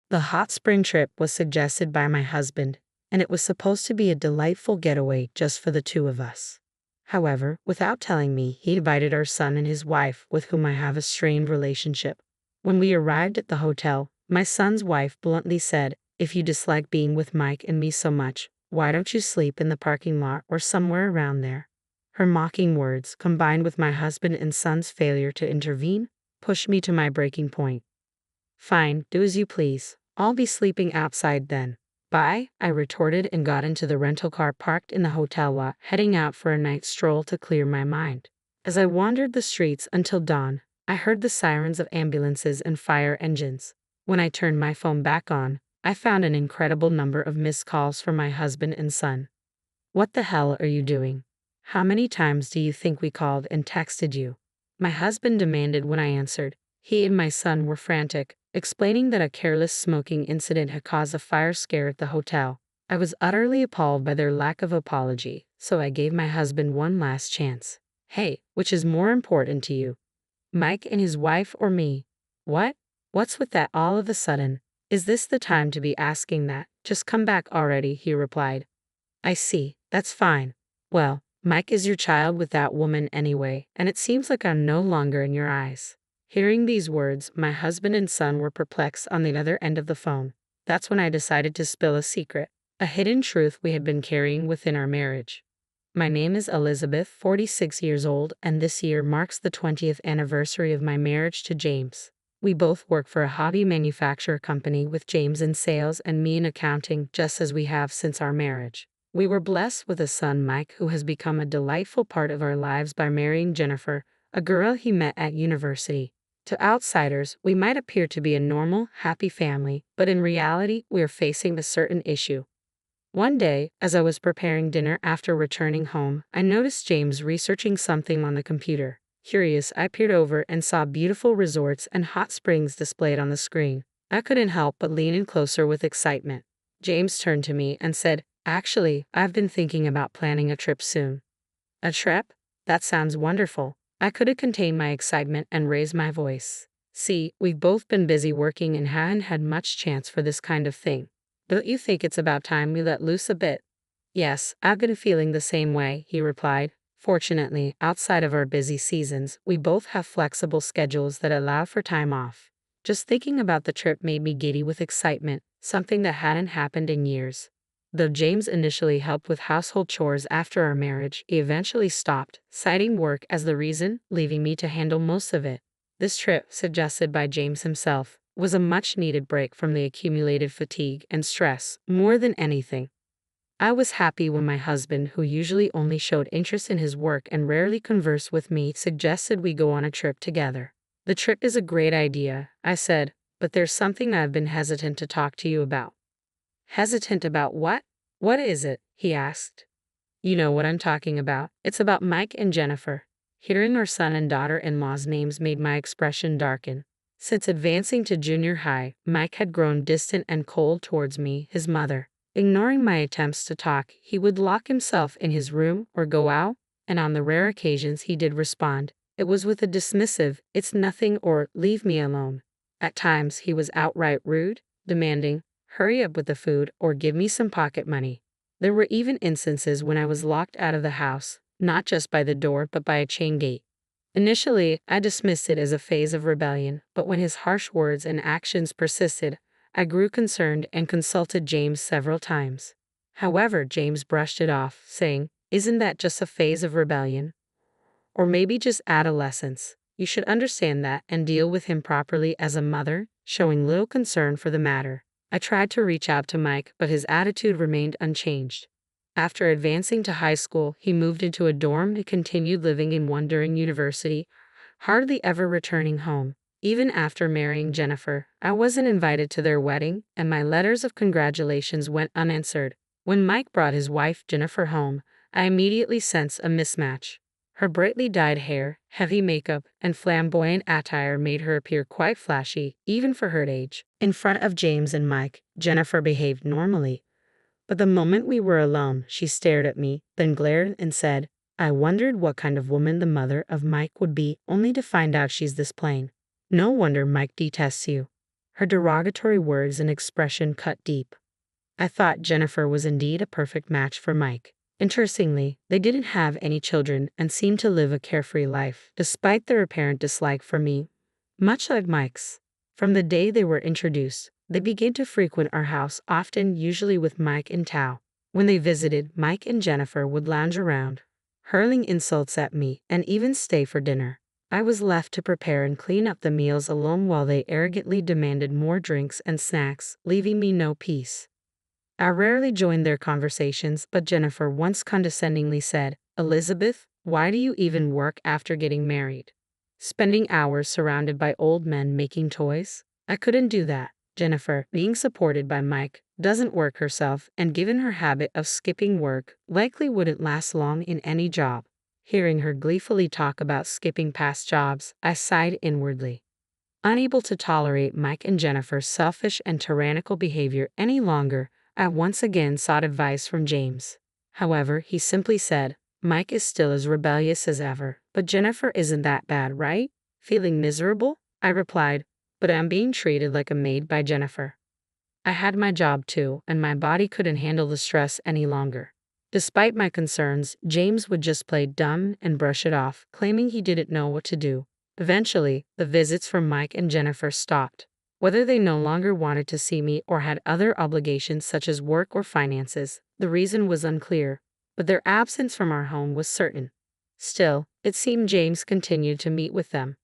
The hot spring trip was suggested by my husband, and it was supposed to be a delightful getaway just for the two of us. However, without telling me, he invited our son and his wife, with whom I have a strained relationship. When we arrived at the hotel, my son's wife bluntly said, "If you dislike being with Mike and me so much, why don't you sleep in the parking lot or somewhere around there?" Her mocking words, combined with my husband and son's failure to intervene, pushed me to my breaking point. "Fine, do as you please. I'll be sleeping outside then." "Bye," I retorted and got into the rental car parked in the hotel lot, heading out for a night stroll to clear my mind. As I wandered the streets until dawn, I heard the sirens of ambulances and fire engines. When I turned my phone back on, I found an incredible number of missed calls from my husband and son. "What the hell are you doing? How many times do you think we called and texted you?" my husband demanded when I answered. He and my son were frantic, explaining that a careless smoking incident had caused a fire scare at the hotel. I was utterly appalled by their lack of apology, so I gave my husband one last chance. "Hey, which is more important to you? Mike and his wife or me?" "What? What's with that all of a sudden? Is this the time to be asking that? Just come back already," he replied. "I see, that's fine. Well, Mike is your child with that woman anyway, and it seems like I'm no longer in your eyes." Hearing these words, my husband and son were perplexed on the other end of the phone. That's when I decided to spill a secret, a hidden truth we had been carrying within our marriage. My name is Elizabeth, 46 years old, and this year marks the 20th anniversary of my marriage to James. We both work for a hobby manufacturer company, with James in sales and me in accounting, just as we have since our marriage. We were blessed with a son, Mike, who has become a delightful part of our lives by marrying Jennifer, a girl he met at university. To outsiders, we might appear to be a normal, happy family, but in reality, we are facing a certain issue. One day, as I was preparing dinner after returning home, I noticed James researching something on the computer. Curious, I peered over and saw beautiful resorts and hot springs displayed on the screen. I couldn't help but lean in closer with excitement. James turned to me and said, "Actually, I've been thinking about planning a trip soon." "A trip? That sounds wonderful." I couldn't contain my excitement and raised my voice. "See, we've both been busy working and haven't had much chance for this kind of thing. Don't you think it's about time we let loose a bit?" "Yes, I've been feeling the same way," he replied. Fortunately, outside of our busy seasons, we both have flexible schedules that allow for time off. Just thinking about the trip made me giddy with excitement, something that hadn't happened in years. Though James initially helped with household chores after our marriage, he eventually stopped, citing work as the reason, leaving me to handle most of it. This trip, suggested by James himself, was a much-needed break from the accumulated fatigue and stress, more than anything. I was happy when my husband, who usually only showed interest in his work and rarely conversed with me, suggested we go on a trip together. "The trip is a great idea," I said, "but there's something I've been hesitant to talk to you about." "Hesitant about what? What is it?" he asked. "You know what I'm talking about. It's about Mike and Jennifer." Hearing our son and daughter-in-law's names made my expression darken. Since advancing to junior high, Mike had grown distant and cold towards me, his mother. Ignoring my attempts to talk, he would lock himself in his room or go out, and on the rare occasions he did respond, it was with a dismissive, "It's nothing," or "Leave me alone." At times he was outright rude, demanding, "Hurry up with the food," or "Give me some pocket money." There were even instances when I was locked out of the house, not just by the door but by a chain gate. Initially, I dismissed it as a phase of rebellion, but when his harsh words and actions persisted, I grew concerned and consulted James several times. However, James brushed it off, saying, "Isn't that just a phase of rebellion? Or maybe just adolescence? You should understand that and deal with him properly as a mother," showing little concern for the matter. I tried to reach out to Mike, but his attitude remained unchanged. After advancing to high school, he moved into a dorm and continued living in one during university, hardly ever returning home. Even after marrying Jennifer, I wasn't invited to their wedding, and my letters of congratulations went unanswered. When Mike brought his wife Jennifer home, I immediately sensed a mismatch. Her brightly dyed hair, heavy makeup, and flamboyant attire made her appear quite flashy, even for her age. In front of James and Mike, Jennifer behaved normally. But the moment we were alone, she stared at me, then glared and said, "I wondered what kind of woman the mother of Mike would be, only to find out she's this plain. No wonder Mike detests you." Her derogatory words and expression cut deep. I thought Jennifer was indeed a perfect match for Mike. Interestingly, they didn't have any children and seemed to live a carefree life, despite their apparent dislike for me. Much like Mike's. From the day they were introduced, they began to frequent our house often, usually with Mike in tow. When they visited, Mike and Jennifer would lounge around, hurling insults at me, and even stay for dinner. I was left to prepare and clean up the meals alone while they arrogantly demanded more drinks and snacks, leaving me no peace. I rarely joined their conversations, but Jennifer once condescendingly said, "Elizabeth, why do you even work after getting married? Spending hours surrounded by old men making toys?" I couldn't do that. Jennifer, being supported by Mike, doesn't work herself, and given her habit of skipping work, likely wouldn't last long in any job. Hearing her gleefully talk about skipping past jobs, I sighed inwardly. Unable to tolerate Mike and Jennifer's selfish and tyrannical behavior any longer, I once again sought advice from James. However, he simply said, "Mike is still as rebellious as ever, but Jennifer isn't that bad, right?" Feeling miserable, I replied, "But I'm being treated like a maid by Jennifer." I had my job too, and my body couldn't handle the stress any longer. Despite my concerns, James would just play dumb and brush it off, claiming he didn't know what to do. Eventually, the visits from Mike and Jennifer stopped. Whether they no longer wanted to see me or had other obligations such as work or finances, the reason was unclear, but their absence from our home was certain. Still, it seemed James continued to meet with them.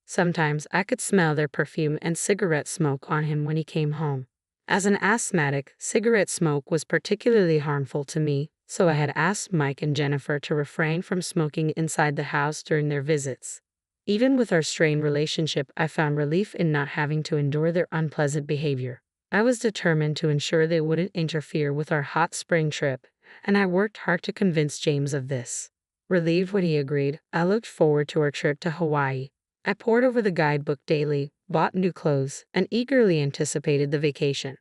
Sometimes I could smell their perfume and cigarette smoke on him when he came home. As an asthmatic, cigarette smoke was particularly harmful to me, so I had asked Mike and Jennifer to refrain from smoking inside the house during their visits. Even with our strained relationship, I found relief in not having to endure their unpleasant behavior. I was determined to ensure they wouldn't interfere with our hot spring trip, and I worked hard to convince James of this. Relieved when he agreed, I looked forward to our trip to Hawaii. I pored over the guidebook daily, bought new clothes, and eagerly anticipated the vacation.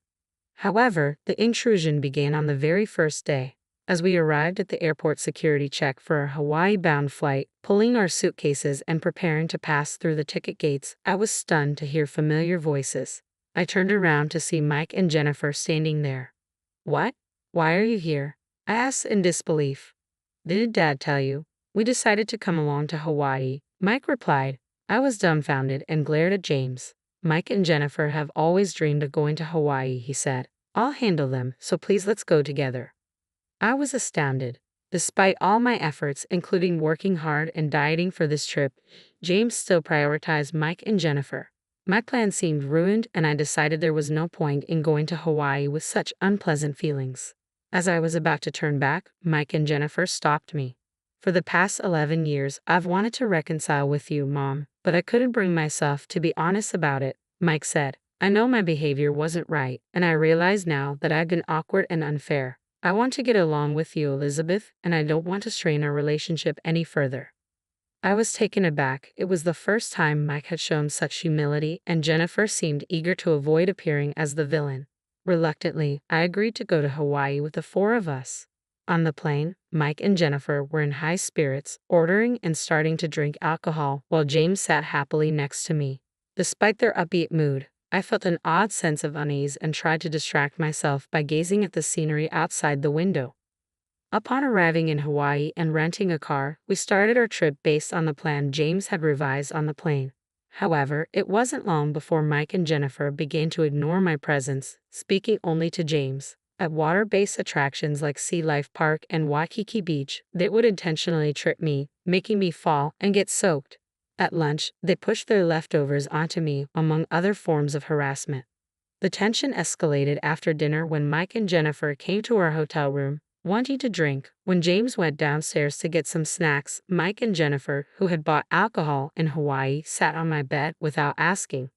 However, the intrusion began on the very first day. As we arrived at the airport security check for our Hawaii-bound flight, pulling our suitcases and preparing to pass through the ticket gates, I was stunned to hear familiar voices. I turned around to see Mike and Jennifer standing there. "What? Why are you here?" I asked in disbelief. "Didn't Dad tell you? We decided to come along to Hawaii," Mike replied. I was dumbfounded and glared at James. "Mike and Jennifer have always dreamed of going to Hawaii," he said. "I'll handle them, so please let's go together." I was astounded. Despite all my efforts, including working hard and dieting for this trip, James still prioritized Mike and Jennifer. My plan seemed ruined, and I decided there was no point in going to Hawaii with such unpleasant feelings. As I was about to turn back, Mike and Jennifer stopped me. "For the past 11 years, I've wanted to reconcile with you, Mom, but I couldn't bring myself to be honest about it," Mike said. "I know my behavior wasn't right, and I realize now that I've been awkward and unfair. I want to get along with you, Elizabeth, and I don't want to strain our relationship any further." I was taken aback. It was the first time Mike had shown such humility, and Jennifer seemed eager to avoid appearing as the villain. Reluctantly, I agreed to go to Hawaii with the four of us. On the plane, Mike and Jennifer were in high spirits, ordering and starting to drink alcohol, while James sat happily next to me. Despite their upbeat mood, I felt an odd sense of unease and tried to distract myself by gazing at the scenery outside the window. Upon arriving in Hawaii and renting a car, we started our trip based on the plan James had revised on the plane. However, it wasn't long before Mike and Jennifer began to ignore my presence, speaking only to James. At water-based attractions like Sea Life Park and Waikiki Beach, they would intentionally trip me, making me fall and get soaked. At lunch, they pushed their leftovers onto me, among other forms of harassment. The tension escalated after dinner when Mike and Jennifer came to our hotel room, wanting to drink. When James went downstairs to get some snacks, Mike and Jennifer, who had bought alcohol in Hawaii, sat on my bed without asking.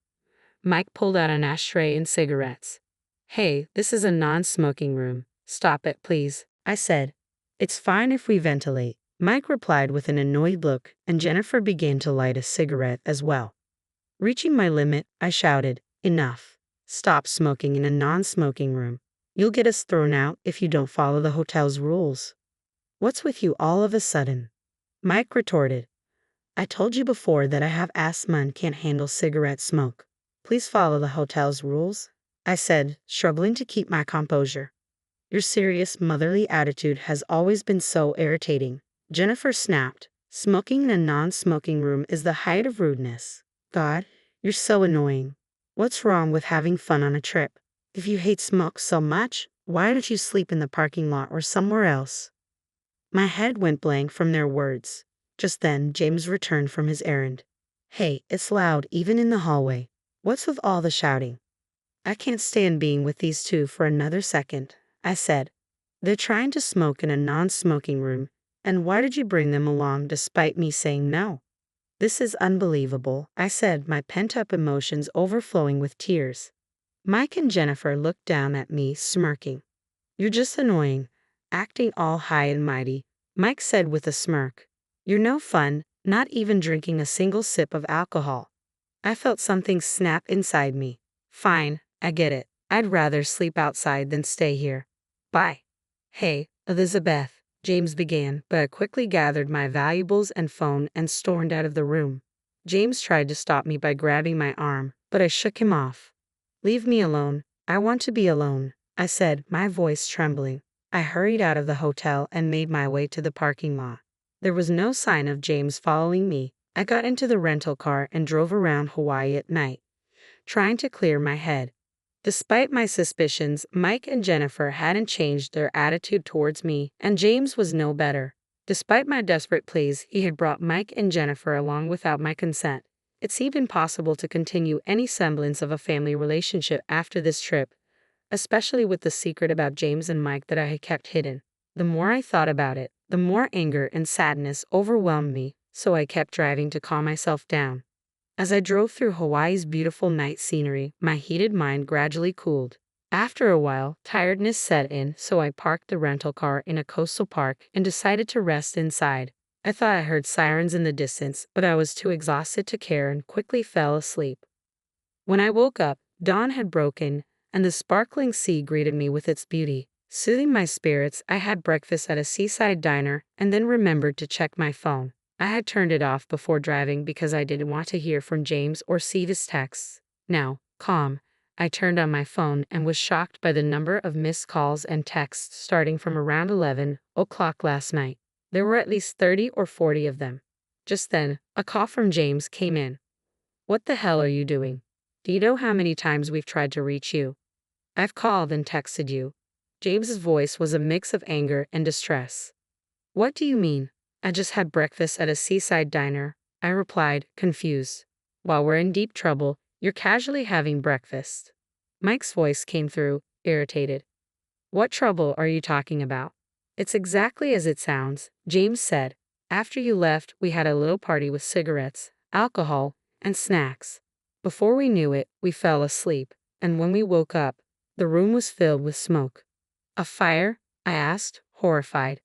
Mike pulled out an ashtray and cigarettes. "Hey, this is a non-smoking room. Stop it, please," I said. "It's fine if we ventilate," Mike replied with an annoyed look, and Jennifer began to light a cigarette as well. Reaching my limit, I shouted, "Enough. Stop smoking in a non-smoking room. You'll get us thrown out if you don't follow the hotel's rules." "What's with you all of a sudden?" Mike retorted. "I told you before that I have asthma and can't handle cigarette smoke." Please follow the hotel's rules, I said, struggling to keep my composure. Your serious motherly attitude has always been so irritating, Jennifer snapped. Smoking in a non-smoking room is the height of rudeness. God, you're so annoying. What's wrong with having fun on a trip? If you hate smoke so much, why don't you sleep in the parking lot or somewhere else? My head went blank from their words. Just then, James returned from his errand. Hey, it's loud even in the hallway. What's with all the shouting? I can't stand being with these two for another second, I said. They're trying to smoke in a non-smoking room, and why did you bring them along despite me saying no? This is unbelievable, I said, my pent-up emotions overflowing with tears. Mike and Jennifer looked down at me, smirking. You're just annoying, acting all high and mighty, Mike said with a smirk. You're no fun, not even drinking a single sip of alcohol. I felt something snap inside me. Fine, I get it. I'd rather sleep outside than stay here. Bye. Hey, Elizabeth, James began, but I quickly gathered my valuables and phone and stormed out of the room. James tried to stop me by grabbing my arm, but I shook him off. Leave me alone. I want to be alone, I said, my voice trembling. I hurried out of the hotel and made my way to the parking lot. There was no sign of James following me. I got into the rental car and drove around Hawaii at night, trying to clear my head. Despite my suspicions, Mike and Jennifer hadn't changed their attitude towards me, and James was no better. Despite my desperate pleas, he had brought Mike and Jennifer along without my consent. It's even possible to continue any semblance of a family relationship after this trip, especially with the secret about James and Mike that I had kept hidden. The more I thought about it, the more anger and sadness overwhelmed me, so I kept driving to calm myself down. As I drove through Hawaii's beautiful night scenery, my heated mind gradually cooled. After a while, tiredness set in, so I parked the rental car in a coastal park and decided to rest inside. I thought I heard sirens in the distance, but I was too exhausted to care and quickly fell asleep. When I woke up, dawn had broken, and the sparkling sea greeted me with its beauty. Soothing my spirits, I had breakfast at a seaside diner and then remembered to check my phone. I had turned it off before driving because I didn't want to hear from James or see his texts. Now, calm, I turned on my phone and was shocked by the number of missed calls and texts starting from around 11 o'clock last night. There were at least 30 or 40 of them. Just then, a call from James came in. What the hell are you doing? Do you know how many times we've tried to reach you? I've called and texted you. James's voice was a mix of anger and distress. What do you mean? I just had breakfast at a seaside diner, I replied, confused. While we're in deep trouble, you're casually having breakfast. Mike's voice came through, irritated. What trouble are you talking about? It's exactly as it sounds, James said. After you left, we had a little party with cigarettes, alcohol, and snacks. Before we knew it, we fell asleep, and when we woke up, the room was filled with smoke. A fire? I asked, horrified.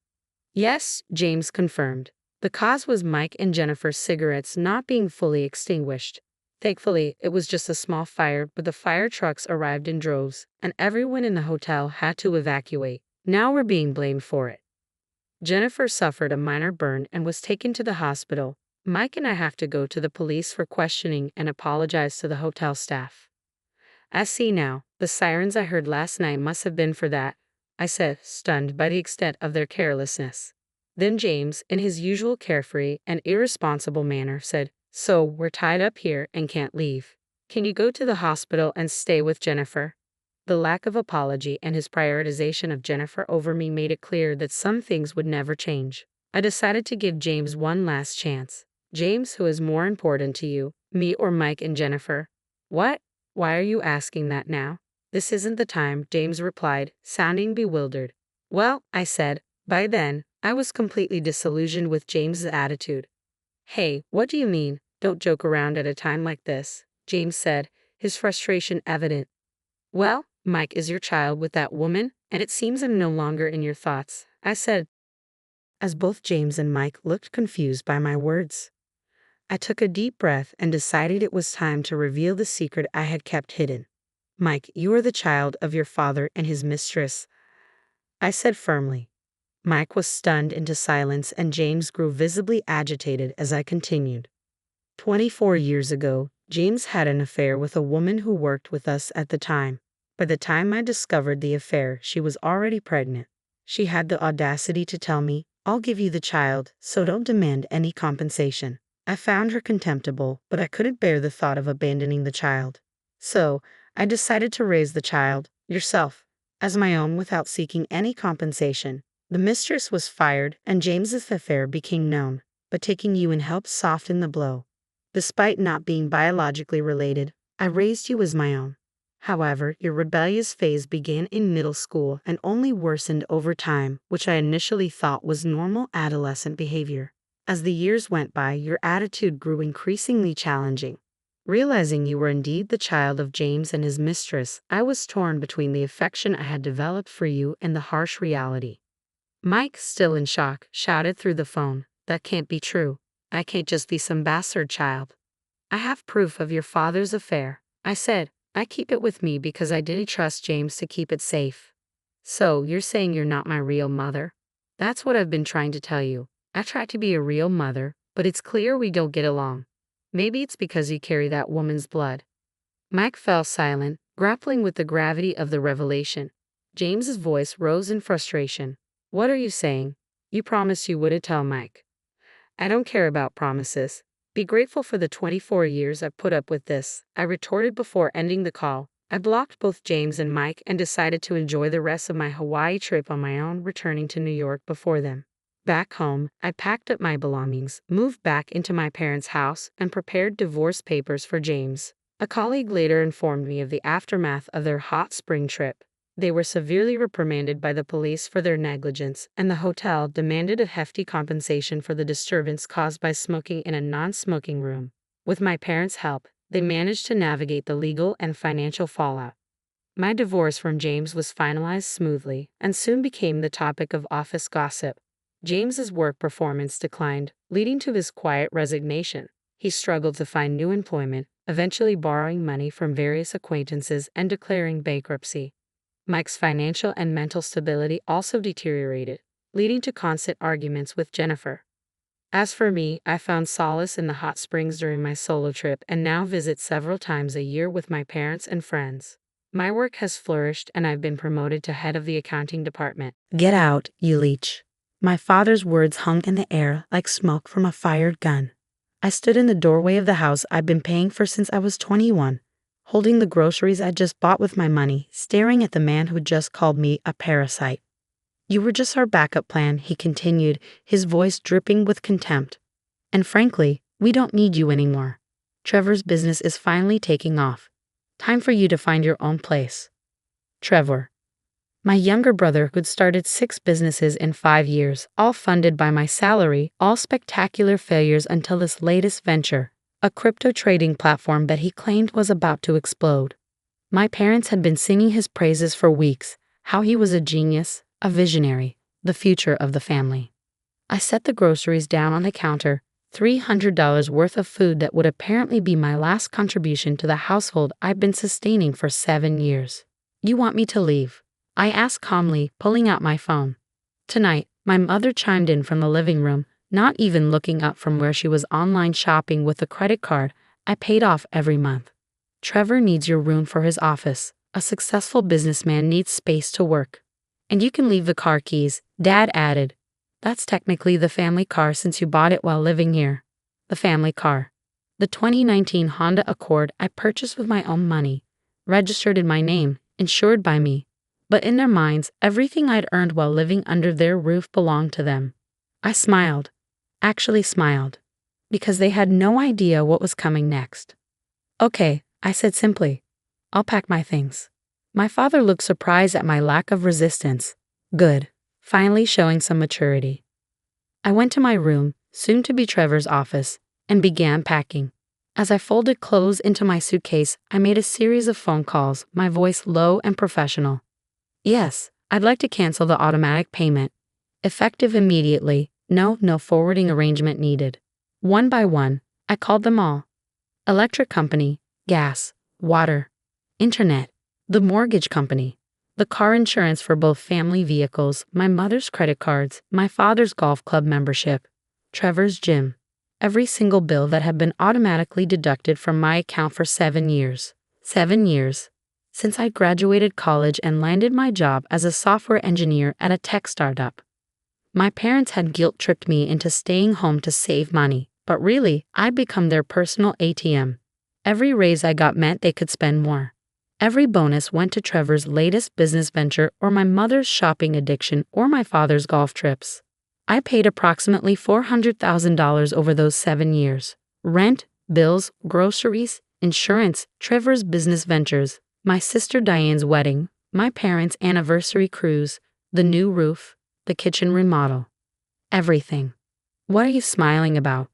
Yes, James confirmed. The cause was Mike and Jennifer's cigarettes not being fully extinguished. Thankfully, it was just a small fire, but the fire trucks arrived in droves, and everyone in the hotel had to evacuate. Now we're being blamed for it. Jennifer suffered a minor burn and was taken to the hospital. Mike and I have to go to the police for questioning and apologize to the hotel staff. I see now, the sirens I heard last night must have been for that, I said, stunned by the extent of their carelessness. Then James, in his usual carefree and irresponsible manner, said, So, we're tied up here and can't leave. Can you go to the hospital and stay with Jennifer? The lack of apology and his prioritization of Jennifer over me made it clear that some things would never change. I decided to give James one last chance. James, who is more important to you, me or Mike and Jennifer? What? Why are you asking that now? This isn't the time, James replied, sounding bewildered. Well, I said, by then, I was completely disillusioned with James's attitude. Hey, what do you mean? Don't joke around at a time like this, James said, his frustration evident. Well, Mike is your child with that woman, and it seems I'm no longer in your thoughts, I said, as both James and Mike looked confused by my words. I took a deep breath and decided it was time to reveal the secret I had kept hidden. Mike, you are the child of your father and his mistress, I said firmly. Mike was stunned into silence and James grew visibly agitated as I continued. 24 years ago, James had an affair with a woman who worked with us at the time. By the time I discovered the affair, she was already pregnant. She had the audacity to tell me, "I'll give you the child, so don't demand any compensation." I found her contemptible, but I couldn't bear the thought of abandoning the child. So, I decided to raise the child, yourself, as my own without seeking any compensation. The mistress was fired, and James's affair became known, but taking you in helped soften the blow. Despite not being biologically related, I raised you as my own. However, your rebellious phase began in middle school and only worsened over time, which I initially thought was normal adolescent behavior. As the years went by, your attitude grew increasingly challenging. Realizing you were indeed the child of James and his mistress, I was torn between the affection I had developed for you and the harsh reality. Mike, still in shock, shouted through the phone, "That can't be true. I can't just be some bastard child. I have proof of your father's affair." I said, "I keep it with me because I didn't trust James to keep it safe." "So, you're saying you're not my real mother?" "That's what I've been trying to tell you. I try to be a real mother, but it's clear we don't get along. Maybe it's because you carry that woman's blood." Mike fell silent, grappling with the gravity of the revelation. James's voice rose in frustration. "What are you saying? You promised you wouldn't tell Mike." "I don't care about promises. Be grateful for the 24 years I've put up with this," I retorted before ending the call. I blocked both James and Mike and decided to enjoy the rest of my Hawaii trip on my own, returning to New York before them. Back home, I packed up my belongings, moved back into my parents' house, and prepared divorce papers for James. A colleague later informed me of the aftermath of their hot spring trip. They were severely reprimanded by the police for their negligence, and the hotel demanded a hefty compensation for the disturbance caused by smoking in a non-smoking room. With my parents' help, they managed to navigate the legal and financial fallout. My divorce from James was finalized smoothly and soon became the topic of office gossip. James's work performance declined, leading to his quiet resignation. He struggled to find new employment, eventually borrowing money from various acquaintances and declaring bankruptcy. Mike's financial and mental stability also deteriorated, leading to constant arguments with Jennifer. As for me, I found solace in the hot springs during my solo trip and now visit several times a year with my parents and friends. My work has flourished and I've been promoted to head of the accounting department. "Get out, you leech." My father's words hung in the air like smoke from a fired gun. I stood in the doorway of the house I'd been paying for since I was 21. Holding the groceries I'd just bought with my money, staring at the man who just called me a parasite. "You were just our backup plan," he continued, his voice dripping with contempt. "And frankly, we don't need you anymore. Trevor's business is finally taking off. Time for you to find your own place." Trevor. My younger brother who'd started 6 businesses in 5 years, all funded by my salary, all spectacular failures until this latest venture, a crypto trading platform that he claimed was about to explode. My parents had been singing his praises for weeks, how he was a genius, a visionary, the future of the family. I set the groceries down on the counter, $300 worth of food that would apparently be my last contribution to the household I've been sustaining for 7 years. "You want me to leave?" I asked calmly, pulling out my phone. Tonight, my mother chimed in from the living room, not even looking up from where she was online shopping with the credit card I paid off every month. "Trevor needs your room for his office. A successful businessman needs space to work. And you can leave the car keys," Dad added. "That's technically the family car since you bought it while living here." The family car. The 2019 Honda Accord I purchased with my own money, registered in my name, insured by me. But in their minds, everything I'd earned while living under their roof belonged to them. I smiled, actually smiled, because they had no idea what was coming next. "Okay," I said simply. "I'll pack my things." My father looked surprised at my lack of resistance. Good, finally showing some maturity. I went to my room, soon to be Trevor's office, and began packing. As I folded clothes into my suitcase, I made a series of phone calls, my voice low and professional. "Yes, I'd like to cancel the automatic payment. Effective immediately, no forwarding arrangement needed." One by one, I called them all. Electric company, gas, water, internet, the mortgage company, the car insurance for both family vehicles, my mother's credit cards, my father's golf club membership, Trevor's gym. every single bill that had been automatically deducted from my account for 7 years. 7 years. Since I graduated college and landed my job as a software engineer at a tech startup. My parents had guilt-tripped me into staying home to save money, but really, I'd become their personal ATM. Every raise I got meant they could spend more. Every bonus went to Trevor's latest business venture or my mother's shopping addiction or my father's golf trips. I paid approximately $400,000 over those 7 years. Rent, bills, groceries, insurance, Trevor's business ventures, my sister Diane's wedding, my parents' anniversary cruise, the new roof, the kitchen remodel. Everything. What are you smiling about?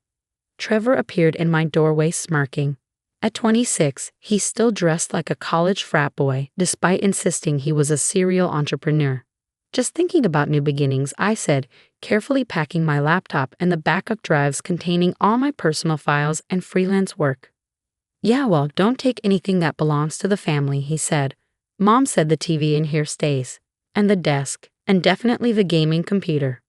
Trevor appeared in my doorway smirking. At 26, he still dressed like a college frat boy, despite insisting he was a serial entrepreneur. Just thinking about new beginnings, I said, carefully packing my laptop and the backup drives containing all my personal files and freelance work. Yeah, well, don't take anything that belongs to the family, he said. Mom said the TV in here stays. And the desk, and definitely the gaming computer.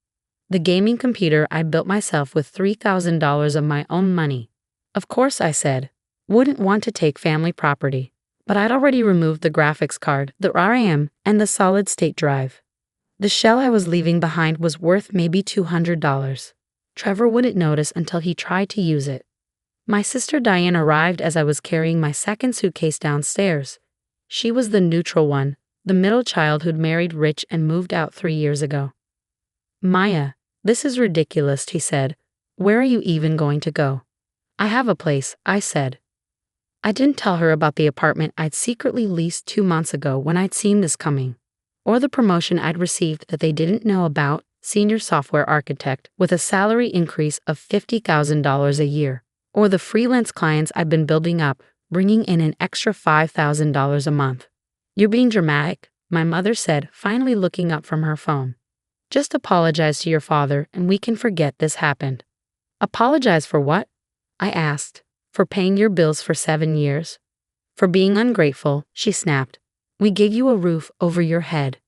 The gaming computer I built myself with $3,000 of my own money. Of course, I said. Wouldn't want to take family property. But I'd already removed the graphics card, the RAM, and the solid-state drive. The shell I was leaving behind was worth maybe $200. Trevor wouldn't notice until he tried to use it. My sister Diane arrived as I was carrying my second suitcase downstairs. She was the neutral one, the middle child who'd married rich and moved out 3 years ago. Maya, this is ridiculous, he said. Where are you even going to go? I have a place, I said. I didn't tell her about the apartment I'd secretly leased 2 months ago when I'd seen this coming. Or the promotion I'd received that they didn't know about, senior software architect with a salary increase of $50,000 a year. Or the freelance clients I'd been building up, bringing in an extra $5,000 a month. You're being dramatic, my mother said, finally looking up from her phone. Just apologize to your father and we can forget this happened. Apologize for what? I asked. For paying your bills for 7 years. For being ungrateful, she snapped. We gave you a roof over your head.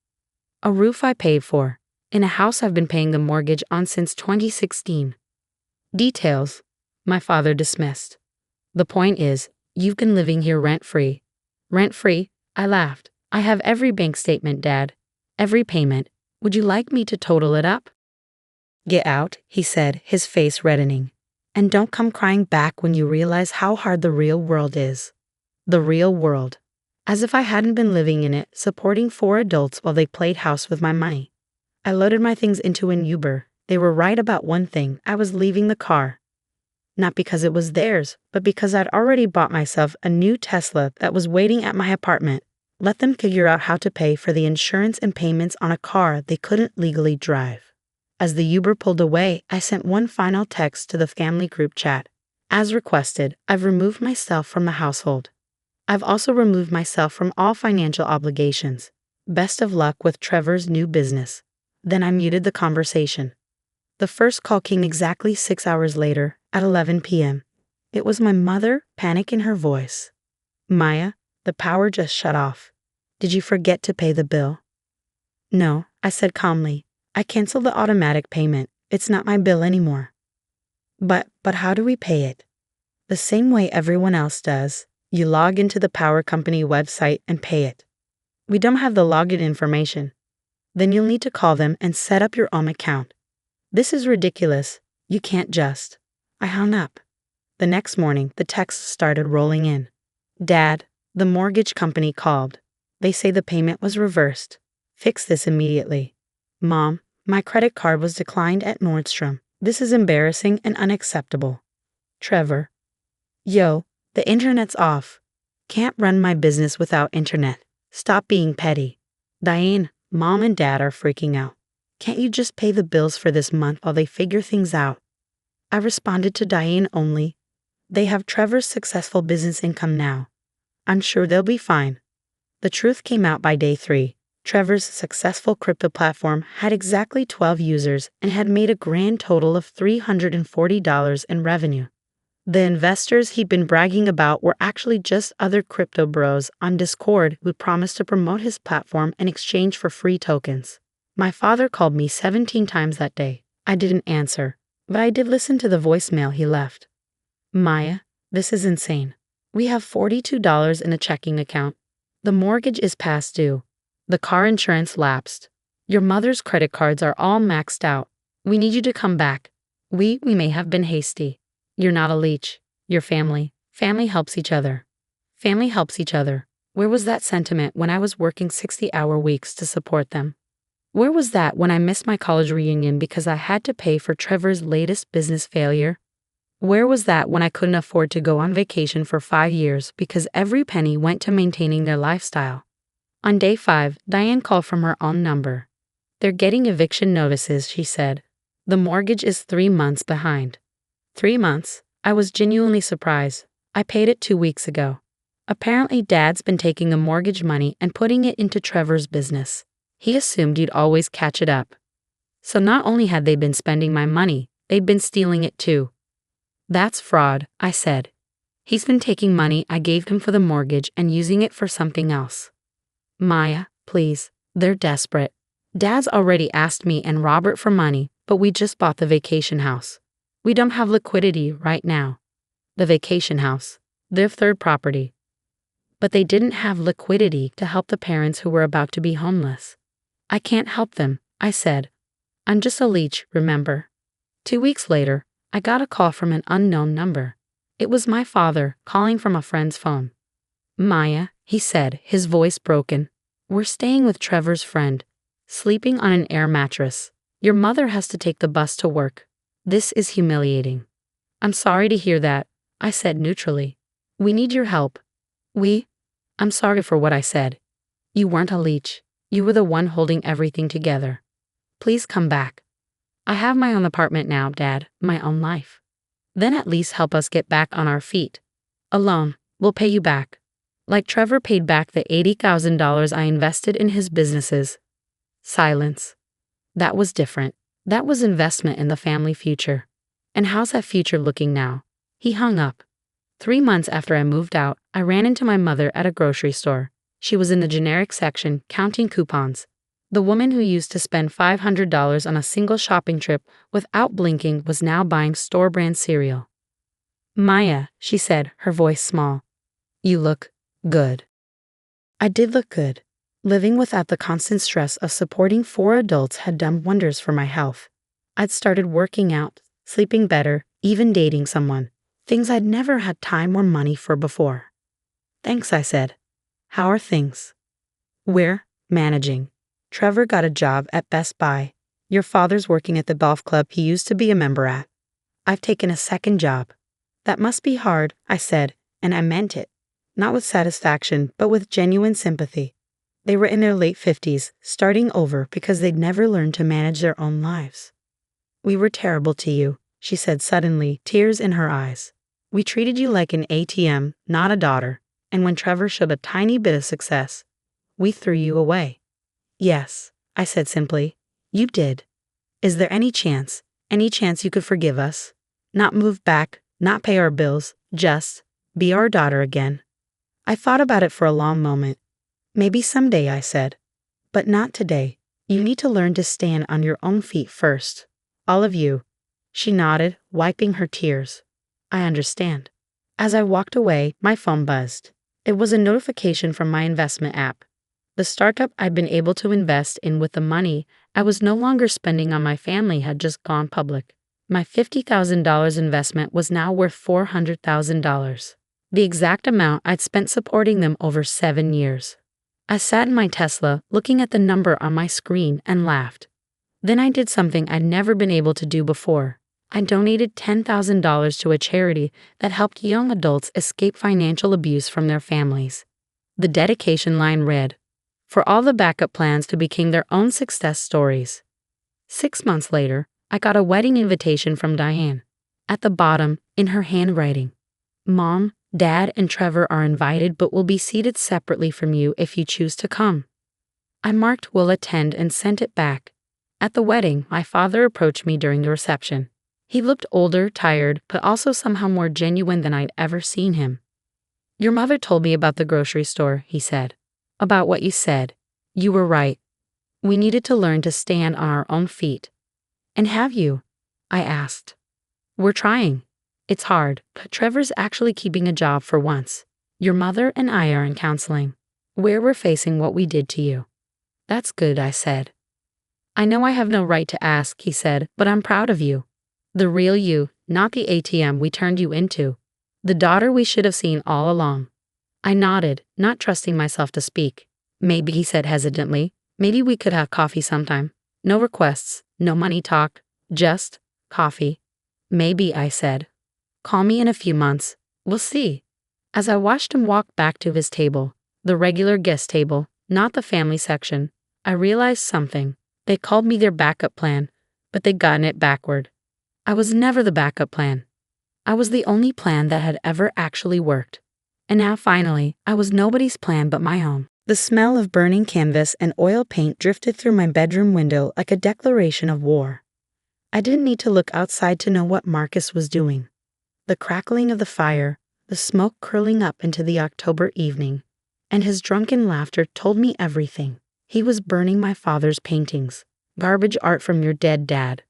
A roof I paid for, in a house I've been paying the mortgage on since 2016. Details, my father dismissed. The point is, you've been living here rent-free. Rent-free? I laughed. I have every bank statement, Dad. Every payment. Would you like me to total it up? Get out, he said, his face reddening. And don't come crying back when you realize how hard the real world is. The real world. As if I hadn't been living in it, supporting 4 adults while they played house with my money. I loaded my things into an Uber. They were right about one thing. I was leaving the car. Not because it was theirs, but because I'd already bought myself a new Tesla that was waiting at my apartment. Let them figure out how to pay for the insurance and payments on a car they couldn't legally drive. As the Uber pulled away, I sent one final text to the family group chat. As requested, I've removed myself from the household. I've also removed myself from all financial obligations. Best of luck with Trevor's new business. Then I muted the conversation. The first call came exactly 6 hours later, at 11 p.m. It was my mother, panic in her voice. Maya, the power just shut off. Did you forget to pay the bill? No, I said calmly. I canceled the automatic payment. It's not my bill anymore. But how do we pay it? The same way everyone else does. You log into the power company website and pay it. We don't have the login information. Then you'll need to call them and set up your own account. This is ridiculous. You can't just. I hung up. The next morning, the texts started rolling in. Dad, the mortgage company called. They say the payment was reversed. Fix this immediately. Mom, my credit card was declined at Nordstrom. This is embarrassing and unacceptable. Trevor. Yo, the internet's off. Can't run my business without internet. Stop being petty. Diane, Mom and Dad are freaking out. Can't you just pay the bills for this month while they figure things out? I responded to Diane only. They have Trevor's successful business income now. I'm sure they'll be fine. The truth came out by day 3. Trevor's successful crypto platform had exactly 12 users and had made a grand total of $340 in revenue. The investors he'd been bragging about were actually just other crypto bros on Discord who promised to promote his platform in exchange for free tokens. My father called me 17 times that day. I didn't answer. But I did listen to the voicemail he left. Maya, this is insane. We have $42 in a checking account. The mortgage is past due. The car insurance lapsed. Your mother's credit cards are all maxed out. We need you to come back. We may have been hasty. You're not a leech. You're family. Family helps each other. Family helps each other. Where was that sentiment when I was working 60-hour weeks to support them? Where was that when I missed my college reunion because I had to pay for Trevor's latest business failure? Where was that when I couldn't afford to go on vacation for 5 years because every penny went to maintaining their lifestyle? On day 5, Diane called from her own number. They're getting eviction notices, she said. The mortgage is 3 months behind. 3 months? I was genuinely surprised. I paid it 2 weeks ago. Apparently, Dad's been taking the mortgage money and putting it into Trevor's business. He assumed you'd always catch it up. So not only had they been spending my money, they'd been stealing it too. That's fraud, I said. He's been taking money I gave him for the mortgage and using it for something else. Maya, please, they're desperate. Dad's already asked me and Robert for money, but we just bought the vacation house. We don't have liquidity right now. The vacation house, their third property. But they didn't have liquidity to help the parents who were about to be homeless. I can't help them, I said. I'm just a leech, remember? 2 weeks later, I got a call from an unknown number. It was my father calling from a friend's phone. Maya, he said, his voice broken. We're staying with Trevor's friend, sleeping on an air mattress. Your mother has to take the bus to work. This is humiliating. I'm sorry to hear that, I said neutrally. We need your help. I'm sorry for what I said. You weren't a leech. You were the one holding everything together. Please come back. I have my own apartment now, Dad, my own life. Then at least help us get back on our feet. A loan, we'll pay you back. Like Trevor paid back the $80,000 I invested in his businesses. Silence. That was different. That was investment in the family future. And how's that future looking now? He hung up. 3 months after I moved out, I ran into my mother at a grocery store. She was in the generic section, counting coupons. The woman who used to spend $500 on a single shopping trip without blinking was now buying store-brand cereal. Maya, she said, her voice small. You look good. I did look good. Living without the constant stress of supporting 4 adults had done wonders for my health. I'd started working out, sleeping better, even dating someone. Things I'd never had time or money for before. Thanks, I said. How are things? We're managing. Trevor got a job at Best Buy. Your father's working at the golf club he used to be a member at. I've taken a second job. That must be hard, I said, and I meant it. Not with satisfaction, but with genuine sympathy. They were in their late 50s, starting over because they'd never learned to manage their own lives. We were terrible to you, she said suddenly, tears in her eyes. We treated you like an ATM, not a daughter, and when Trevor showed a tiny bit of success, we threw you away. Yes, I said simply. You did. Is there any chance you could forgive us? Not move back, not pay our bills, just be our daughter again. I thought about it for a long moment. Maybe someday, I said. But not today. You need to learn to stand on your own feet first. All of you. She nodded, wiping her tears. I understand. As I walked away, my phone buzzed. It was a notification from my investment app. The startup I'd been able to invest in with the money I was no longer spending on my family had just gone public. My $50,000 investment was now worth $400,000, the exact amount I'd spent supporting them over 7 years. I sat in my Tesla, looking at the number on my screen, and laughed. Then I did something I'd never been able to do before. I donated $10,000 to a charity that helped young adults escape financial abuse from their families. The dedication line read, "For all the backup plans to become their own success stories." 6 months later, I got a wedding invitation from Diane. At the bottom, in her handwriting, "Mom, Dad, and Trevor are invited but will be seated separately from you if you choose to come." I marked "will attend" and sent it back. At the wedding, my father approached me during the reception. He looked older, tired, but also somehow more genuine than I'd ever seen him. "Your mother told me about the grocery store," he said. "About what you said. You were right. We needed to learn to stand on our own feet. And have you? I asked. We're trying. It's hard, but Trevor's actually keeping a job for once. Your mother and I are in counseling, where we're facing what we did to you. That's good, I said. I know I have no right to ask, he said, but I'm proud of you. The real you, not the ATM we turned you into. The daughter we should have seen all along. I nodded, not trusting myself to speak. Maybe, he said hesitantly, maybe we could have coffee sometime. No requests, no money talk, just coffee. Maybe, I said. Call me in a few months. We'll see. As I watched him walk back to his table, the regular guest table, not the family section, I realized something. They called me their backup plan, but they'd gotten it backward. I was never the backup plan. I was the only plan that had ever actually worked. And now finally, I was nobody's plan but my own. The smell of burning canvas and oil paint drifted through my bedroom window like a declaration of war. I didn't need to look outside to know what Marcus was doing. The crackling of the fire, the smoke curling up into the October evening, and his drunken laughter told me everything. He was burning my father's paintings. Garbage art from your dead dad.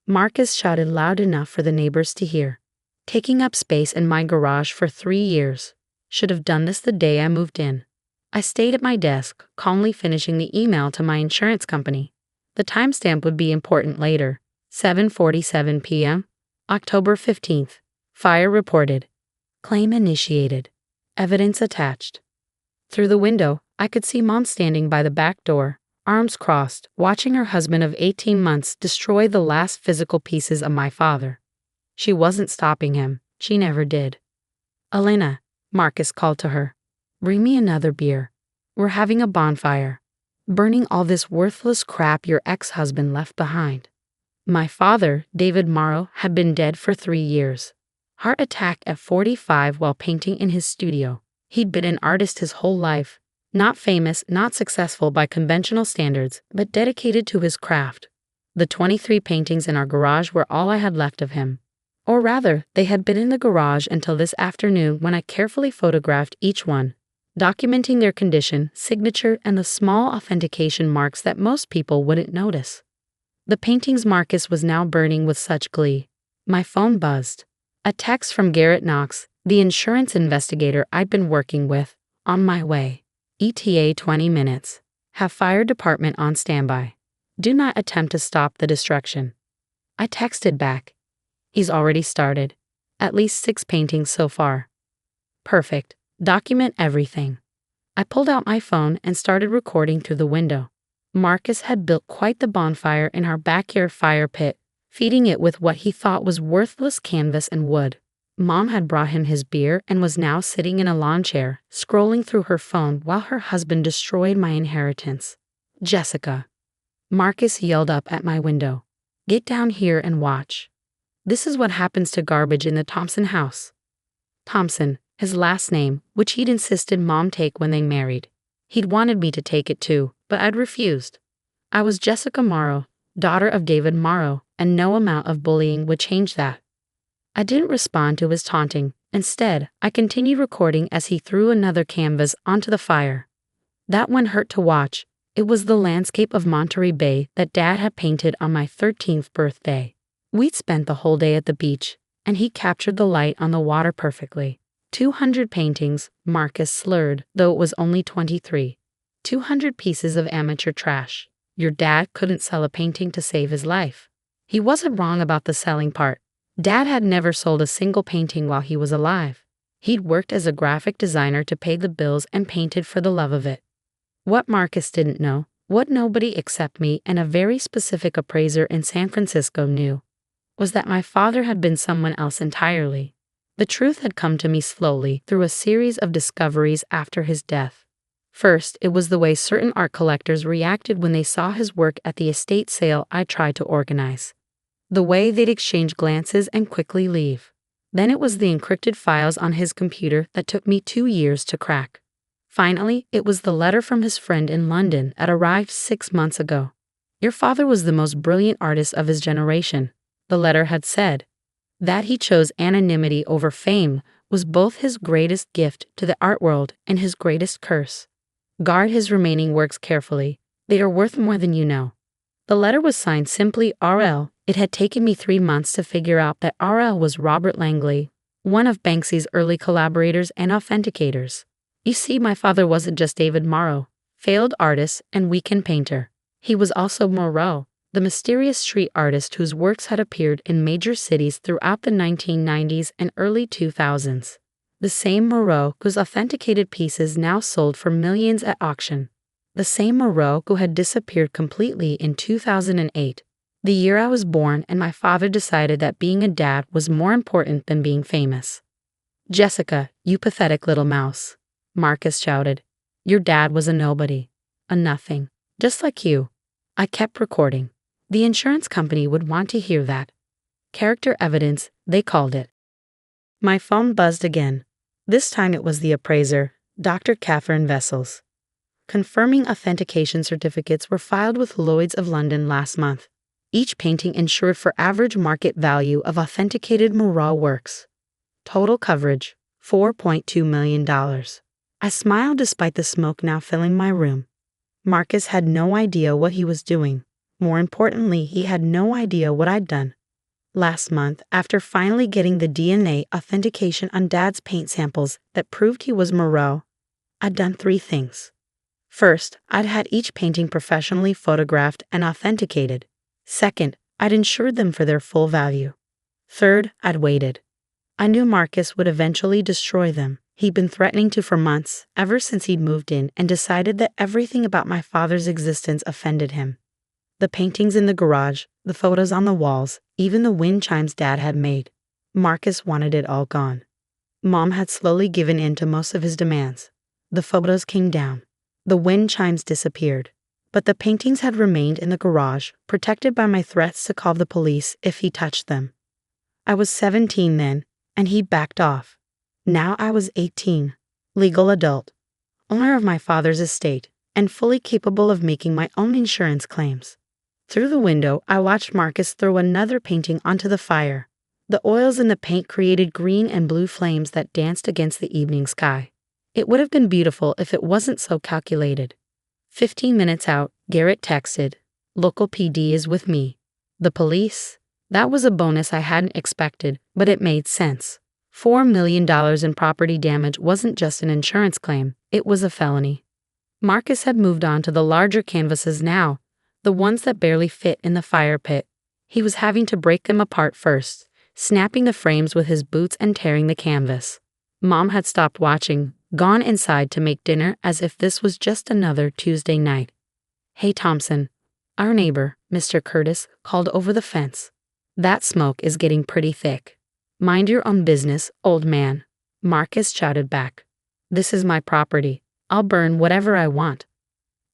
Marcus shouted loud enough for the neighbors to hear. Taking up space in my garage for 3 years. Should have done this the day I moved in. I stayed at my desk, calmly finishing the email to my insurance company. The timestamp would be important later. 7:47 p.m., October 15th. Fire reported. Claim initiated. Evidence attached. Through the window, I could see Mom standing by the back door, arms crossed, watching her husband of 18 months destroy the last physical pieces of my father. She wasn't stopping him. She never did. Elena, Marcus called to her. Bring me another beer. We're having a bonfire. Burning all this worthless crap your ex-husband left behind. My father, David Morrow, had been dead for 3 years. Heart attack at 45 while painting in his studio. He'd been an artist his whole life. Not famous, not successful by conventional standards, but dedicated to his craft. The 23 paintings in our garage were all I had left of him. Or rather, they had been in the garage until this afternoon when I carefully photographed each one, documenting their condition, signature, and the small authentication marks that most people wouldn't notice. The paintings Marcus was now burning with such glee. My phone buzzed. A text from Garrett Knox, the insurance investigator I'd been working with. On my way. ETA 20 minutes. Have fire department on standby. Do not attempt to stop the destruction. I texted back. He's already started. At least 6 paintings so far. Perfect. Document everything. I pulled out my phone and started recording through the window. Marcus had built quite the bonfire in our backyard fire pit, feeding it with what he thought was worthless canvas and wood. Mom had brought him his beer and was now sitting in a lawn chair, scrolling through her phone while her husband destroyed my inheritance. Jessica. Marcus yelled up at my window. Get down here and watch. This is what happens to garbage in the Thompson house. Thompson, his last name, which he'd insisted Mom take when they married. He'd wanted me to take it too, but I'd refused. I was Jessica Morrow, daughter of David Morrow, and no amount of bullying would change that. I didn't respond to his taunting. Instead, I continued recording as he threw another canvas onto the fire. That one hurt to watch. It was the landscape of Monterey Bay that Dad had painted on my 13th birthday. We'd spent the whole day at the beach, and he captured the light on the water perfectly. 200 paintings, Marcus slurred, though it was only 23. 200 pieces of amateur trash. Your dad couldn't sell a painting to save his life. He wasn't wrong about the selling part. Dad had never sold a single painting while he was alive. He'd worked as a graphic designer to pay the bills and painted for the love of it. What Marcus didn't know, what nobody except me and a very specific appraiser in San Francisco knew, was that my father had been someone else entirely. The truth had come to me slowly through a series of discoveries after his death. First, it was the way certain art collectors reacted when they saw his work at the estate sale I tried to organize. The way they'd exchange glances and quickly leave. Then it was the encrypted files on his computer that took me 2 years to crack. Finally, it was the letter from his friend in London that arrived 6 months ago. Your father was the most brilliant artist of his generation, the letter had said. That he chose anonymity over fame was both his greatest gift to the art world and his greatest curse. Guard his remaining works carefully. They are worth more than you know. The letter was signed simply RL. It had taken me 3 months to figure out that RL was Robert Langley, one of Banksy's early collaborators and authenticators. You see, my father wasn't just David Morrow, failed artist and weekend painter. He was also Moreau, the mysterious street artist whose works had appeared in major cities throughout the 1990s and early 2000s. The same Moreau whose authenticated pieces now sold for millions at auction. The same Moreau who had disappeared completely in 2008, the year I was born, and my father decided that being a dad was more important than being famous. "Jessica, you pathetic little mouse," Marcus shouted. "Your dad was a nobody, a nothing, just like you." I kept recording. The insurance company would want to hear that. Character evidence, they called it. My phone buzzed again. This time it was the appraiser, Dr. Catherine Vessels. Confirming authentication certificates were filed with Lloyd's of London last month. Each painting insured for average market value of authenticated Moreau works. Total coverage, $4.2 million. I smiled despite the smoke now filling my room. Marcus had no idea what he was doing. More importantly, he had no idea what I'd done. Last month, after finally getting the DNA authentication on Dad's paint samples that proved he was Moreau, I'd done 3 things. First, I'd had each painting professionally photographed and authenticated. Second, I'd insured them for their full value. Third, I'd waited. I knew Marcus would eventually destroy them. He'd been threatening to for months, ever since he'd moved in and decided that everything about my father's existence offended him. The paintings in the garage, the photos on the walls, even the wind chimes Dad had made. Marcus wanted it all gone. Mom had slowly given in to most of his demands. The photos came down. The wind chimes disappeared. But the paintings had remained in the garage, protected by my threats to call the police if he touched them. I was 17 then, and he backed off. Now I was 18, legal adult, owner of my father's estate, and fully capable of making my own insurance claims. Through the window, I watched Marcus throw another painting onto the fire. The oils in the paint created green and blue flames that danced against the evening sky. It would have been beautiful if it wasn't so calculated. 15 minutes out, Garrett texted, "Local PD is with me." The police? That was a bonus I hadn't expected, but it made sense. $4 million in property damage wasn't just an insurance claim, it was a felony. Marcus had moved on to the larger canvases now, the ones that barely fit in the fire pit. He was having to break them apart first, snapping the frames with his boots and tearing the canvas. Mom had stopped watching, gone inside to make dinner as if this was just another Tuesday night. "Hey Thompson," our neighbor, Mr. Curtis, called over the fence. "That smoke is getting pretty thick." "Mind your own business, old man," Marcus shouted back. "This is my property. I'll burn whatever I want."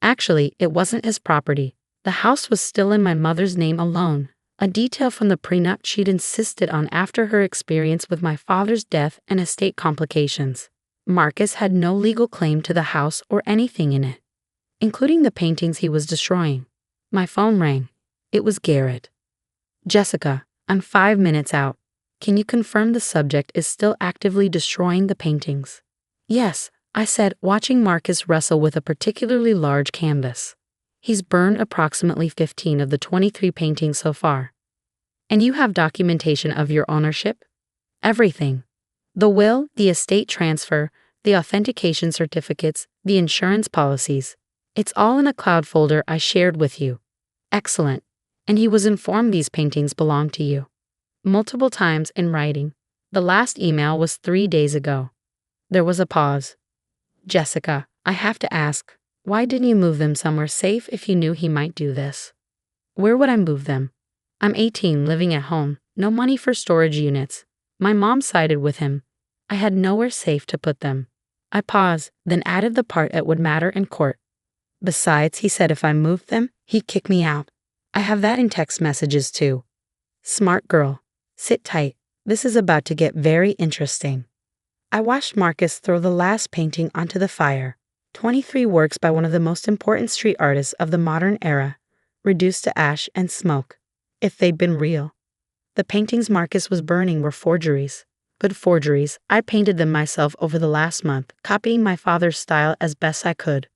Actually, it wasn't his property. The house was still in my mother's name alone, a detail from the prenup she'd insisted on after her experience with my father's death and estate complications. Marcus had no legal claim to the house or anything in it, including the paintings he was destroying. My phone rang. It was Garrett. "Jessica, I'm 5 minutes out. Can you confirm the subject is still actively destroying the paintings?" "Yes," I said, watching Marcus wrestle with a particularly large canvas. "He's burned approximately 15 of the 23 paintings so far." "And you have documentation of your ownership?" "Everything. The will, the estate transfer, the authentication certificates, the insurance policies. It's all in a cloud folder I shared with you." "Excellent. And he was informed these paintings belong to you?" "Multiple times in writing. The last email was 3 days ago." There was a pause. "Jessica, I have to ask, why didn't you move them somewhere safe if you knew he might do this?" "Where would I move them? I'm 18, living at home, no money for storage units. My mom sided with him. I had nowhere safe to put them." I paused, then added the part that would matter in court. "Besides, he said if I moved them, he'd kick me out. I have that in text messages too." "Smart girl. Sit tight. This is about to get very interesting." I watched Marcus throw the last painting onto the fire. 23 works by one of the most important street artists of the modern era, reduced to ash and smoke. If they'd been real. The paintings Marcus was burning were forgeries. Good forgeries. I painted them myself over the last month, copying my father's style as best I could.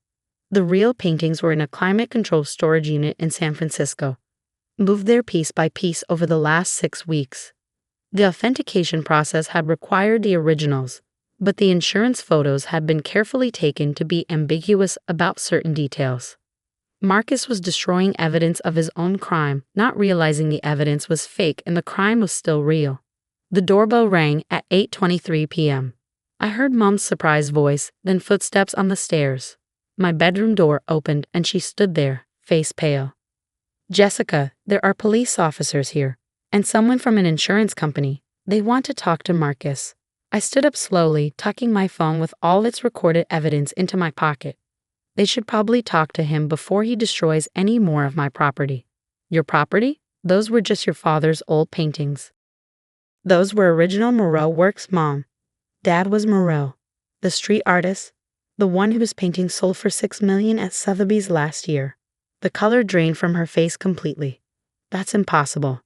The real paintings were in a climate-controlled storage unit in San Francisco, moved there piece by piece over the last 6 weeks. The authentication process had required the originals, but the insurance photos had been carefully taken to be ambiguous about certain details. Marcus was destroying evidence of his own crime, not realizing the evidence was fake and the crime was still real. The doorbell rang at 8:23 p.m. I heard Mom's surprised voice, then footsteps on the stairs. My bedroom door opened and she stood there, face pale. "Jessica, there are police officers here, and someone from an insurance company. They want to talk to Marcus." I stood up slowly, tucking my phone with all its recorded evidence into my pocket. They should probably talk to him before he destroys any more of my property. "Your property? Those were just your father's old paintings." "Those were original Moreau works, Mom. Dad was Moreau, the street artist, the one whose painting sold for $6 million at Sotheby's last year." The color drained from her face completely. "That's impossible.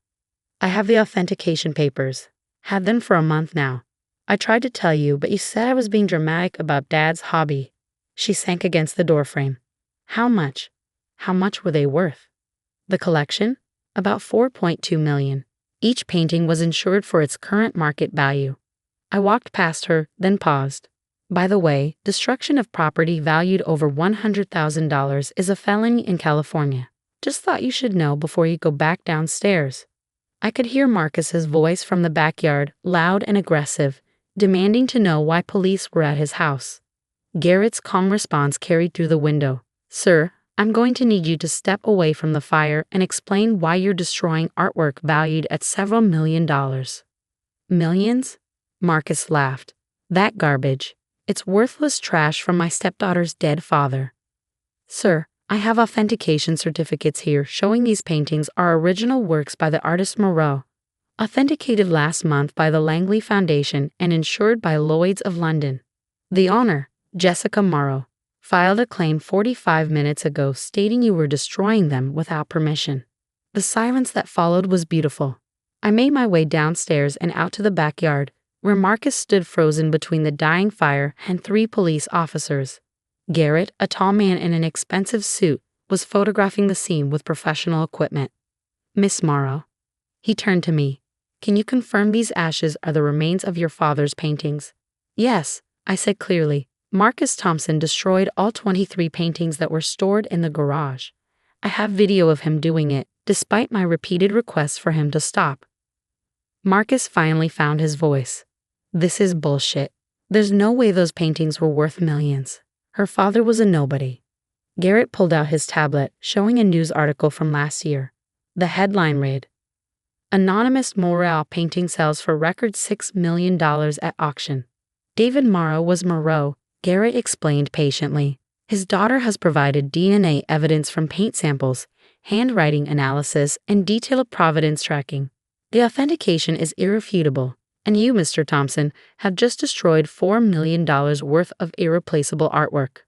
I have the authentication papers. Had them for a month now. I tried to tell you, but you said I was being dramatic about Dad's hobby." She sank against the doorframe. "How much? How much were they worth?" "The collection? About $4.2 million. Each painting was insured for its current market value." I walked past her, then paused. "By the way, destruction of property valued over $100,000 is a felony in California. Just thought you should know before you go back downstairs." I could hear Marcus's voice from the backyard, loud and aggressive, demanding to know why police were at his house. Garrett's calm response carried through the window. "Sir, I'm going to need you to step away from the fire and explain why you're destroying artwork valued at several $1,000,000. "Millions?" Marcus laughed. "That garbage. It's worthless trash from my stepdaughter's dead father." "Sir, I have authentication certificates here showing these paintings are original works by the artist Moreau, authenticated last month by the Langley Foundation and insured by Lloyd's of London. The owner, Jessica Morrow, filed a claim 45 minutes ago stating you were destroying them without permission." The silence that followed was beautiful. I made my way downstairs and out to the backyard, where Marcus stood frozen between the dying fire and 3 police officers. Garrett, a tall man in an expensive suit, was photographing the scene with professional equipment. "Miss Morrow." He turned to me. "Can you confirm these ashes are the remains of your father's paintings?" "Yes," I said clearly. Marcus Thompson destroyed all 23 paintings that were stored in the garage. I have video of him doing it, despite my repeated requests for him to stop. Marcus finally found his voice. "This is bullshit. There's no way those paintings were worth millions. Her father was a nobody." Garrett pulled out his tablet, showing a news article from last year. The headline read, "Anonymous Moreau painting sells for record $6 million at auction." David Morrow was Moreau, Garrett explained patiently. His daughter has provided DNA evidence from paint samples, handwriting analysis, and detailed provenance tracking. The authentication is irrefutable, and you, Mr. Thompson, have just destroyed $4 million worth of irreplaceable artwork.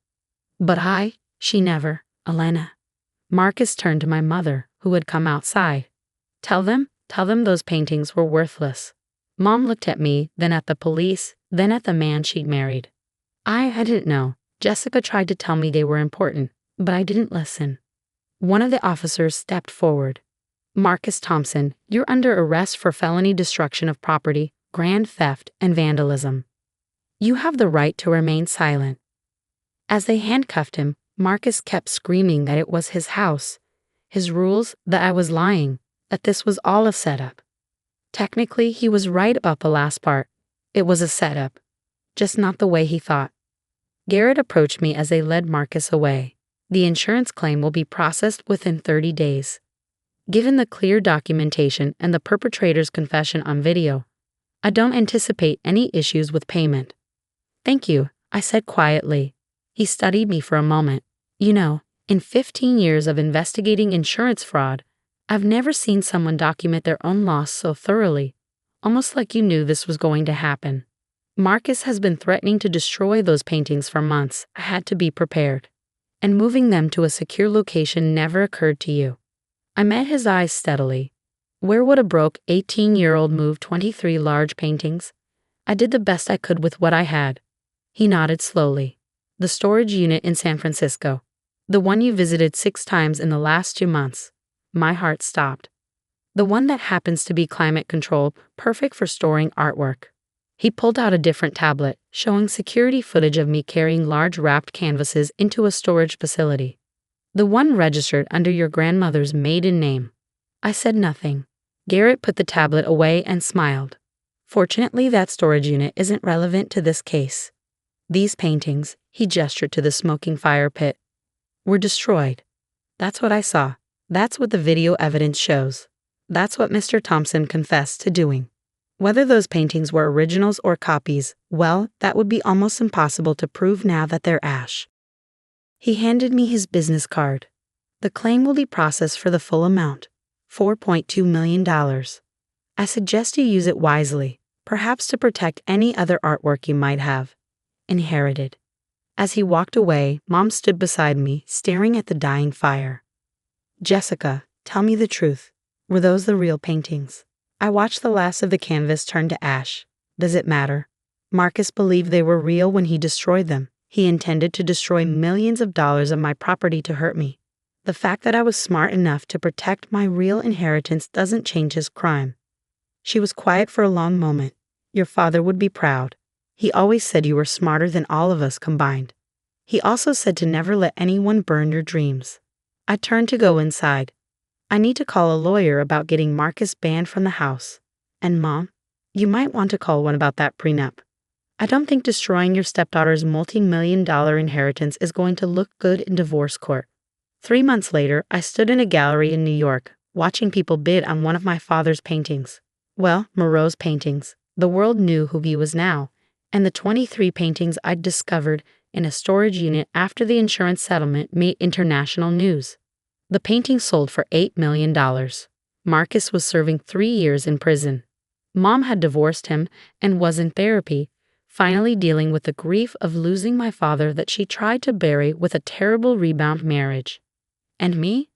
"But she never, Elena." Marcus turned to my mother, who had come outside. Tell them those paintings were worthless." Mom looked at me, then at the police, then at the man she'd married. I didn't know. Jessica tried to tell me they were important, but I didn't listen. One of the officers stepped forward. "Marcus Thompson, you're under arrest for felony destruction of property, grand theft, and vandalism. You have the right to remain silent." As they handcuffed him, Marcus kept screaming that it was his house, his rules, that I was lying, that this was all a setup. Technically, he was right about the last part. It was a setup, just not the way he thought. Garrett approached me as they led Marcus away. "The insurance claim will be processed within 30 days. Given the clear documentation and the perpetrator's confession on video, I don't anticipate any issues with payment." "Thank you," I said quietly. He studied me for a moment. "You know, in 15 years of investigating insurance fraud, I've never seen someone document their own loss so thoroughly, almost like you knew this was going to happen. Marcus has been threatening to destroy those paintings for months. I had to be prepared. And moving them to a secure location never occurred to you." I met his eyes steadily. Where would a broke 18-year-old move 23 large paintings? I did the best I could with what I had. He nodded slowly. "The storage unit in San Francisco. The one you visited 6 times in the last 2 months. My heart stopped. The one that happens to be climate controlled, perfect for storing artwork. He pulled out a different tablet, showing security footage of me carrying large wrapped canvases into a storage facility. The one registered under your grandmother's maiden name. I said nothing. Garrett put the tablet away and smiled. Fortunately, that storage unit isn't relevant to this case. These paintings, he gestured to the smoking fire pit, were destroyed. That's what I saw. That's what the video evidence shows. That's what Mr. Thompson confessed to doing. Whether those paintings were originals or copies, well, that would be almost impossible to prove now that they're ash. He handed me his business card. The claim will be processed for the full amount, $4.2 million. I suggest you use it wisely, perhaps to protect any other artwork you might have inherited. As he walked away, Mom stood beside me, staring at the dying fire. Jessica, tell me the truth. Were those the real paintings? I watched the last of the canvas turn to ash. Does it matter? Marcus believed they were real when he destroyed them. He intended to destroy millions of dollars of my property to hurt me. The fact that I was smart enough to protect my real inheritance doesn't change his crime. She was quiet for a long moment. Your father would be proud. He always said you were smarter than all of us combined. He also said to never let anyone burn your dreams. I turned to go inside. I need to call a lawyer about getting Marcus banned from the house. And Mom, you might want to call one about that prenup. I don't think destroying your stepdaughter's multi-million-dollar inheritance is going to look good in divorce court. 3 months later, I stood in a gallery in New York, watching people bid on one of my father's paintings. Well, Moreau's paintings. The world knew who he was now, and the 23 paintings I'd discovered in a storage unit after the insurance settlement made international news. The paintings sold for $8 million. Marcus was serving 3 years in prison. Mom had divorced him and was in therapy, finally dealing with the grief of losing my father that she tried to bury with a terrible rebound marriage. And me?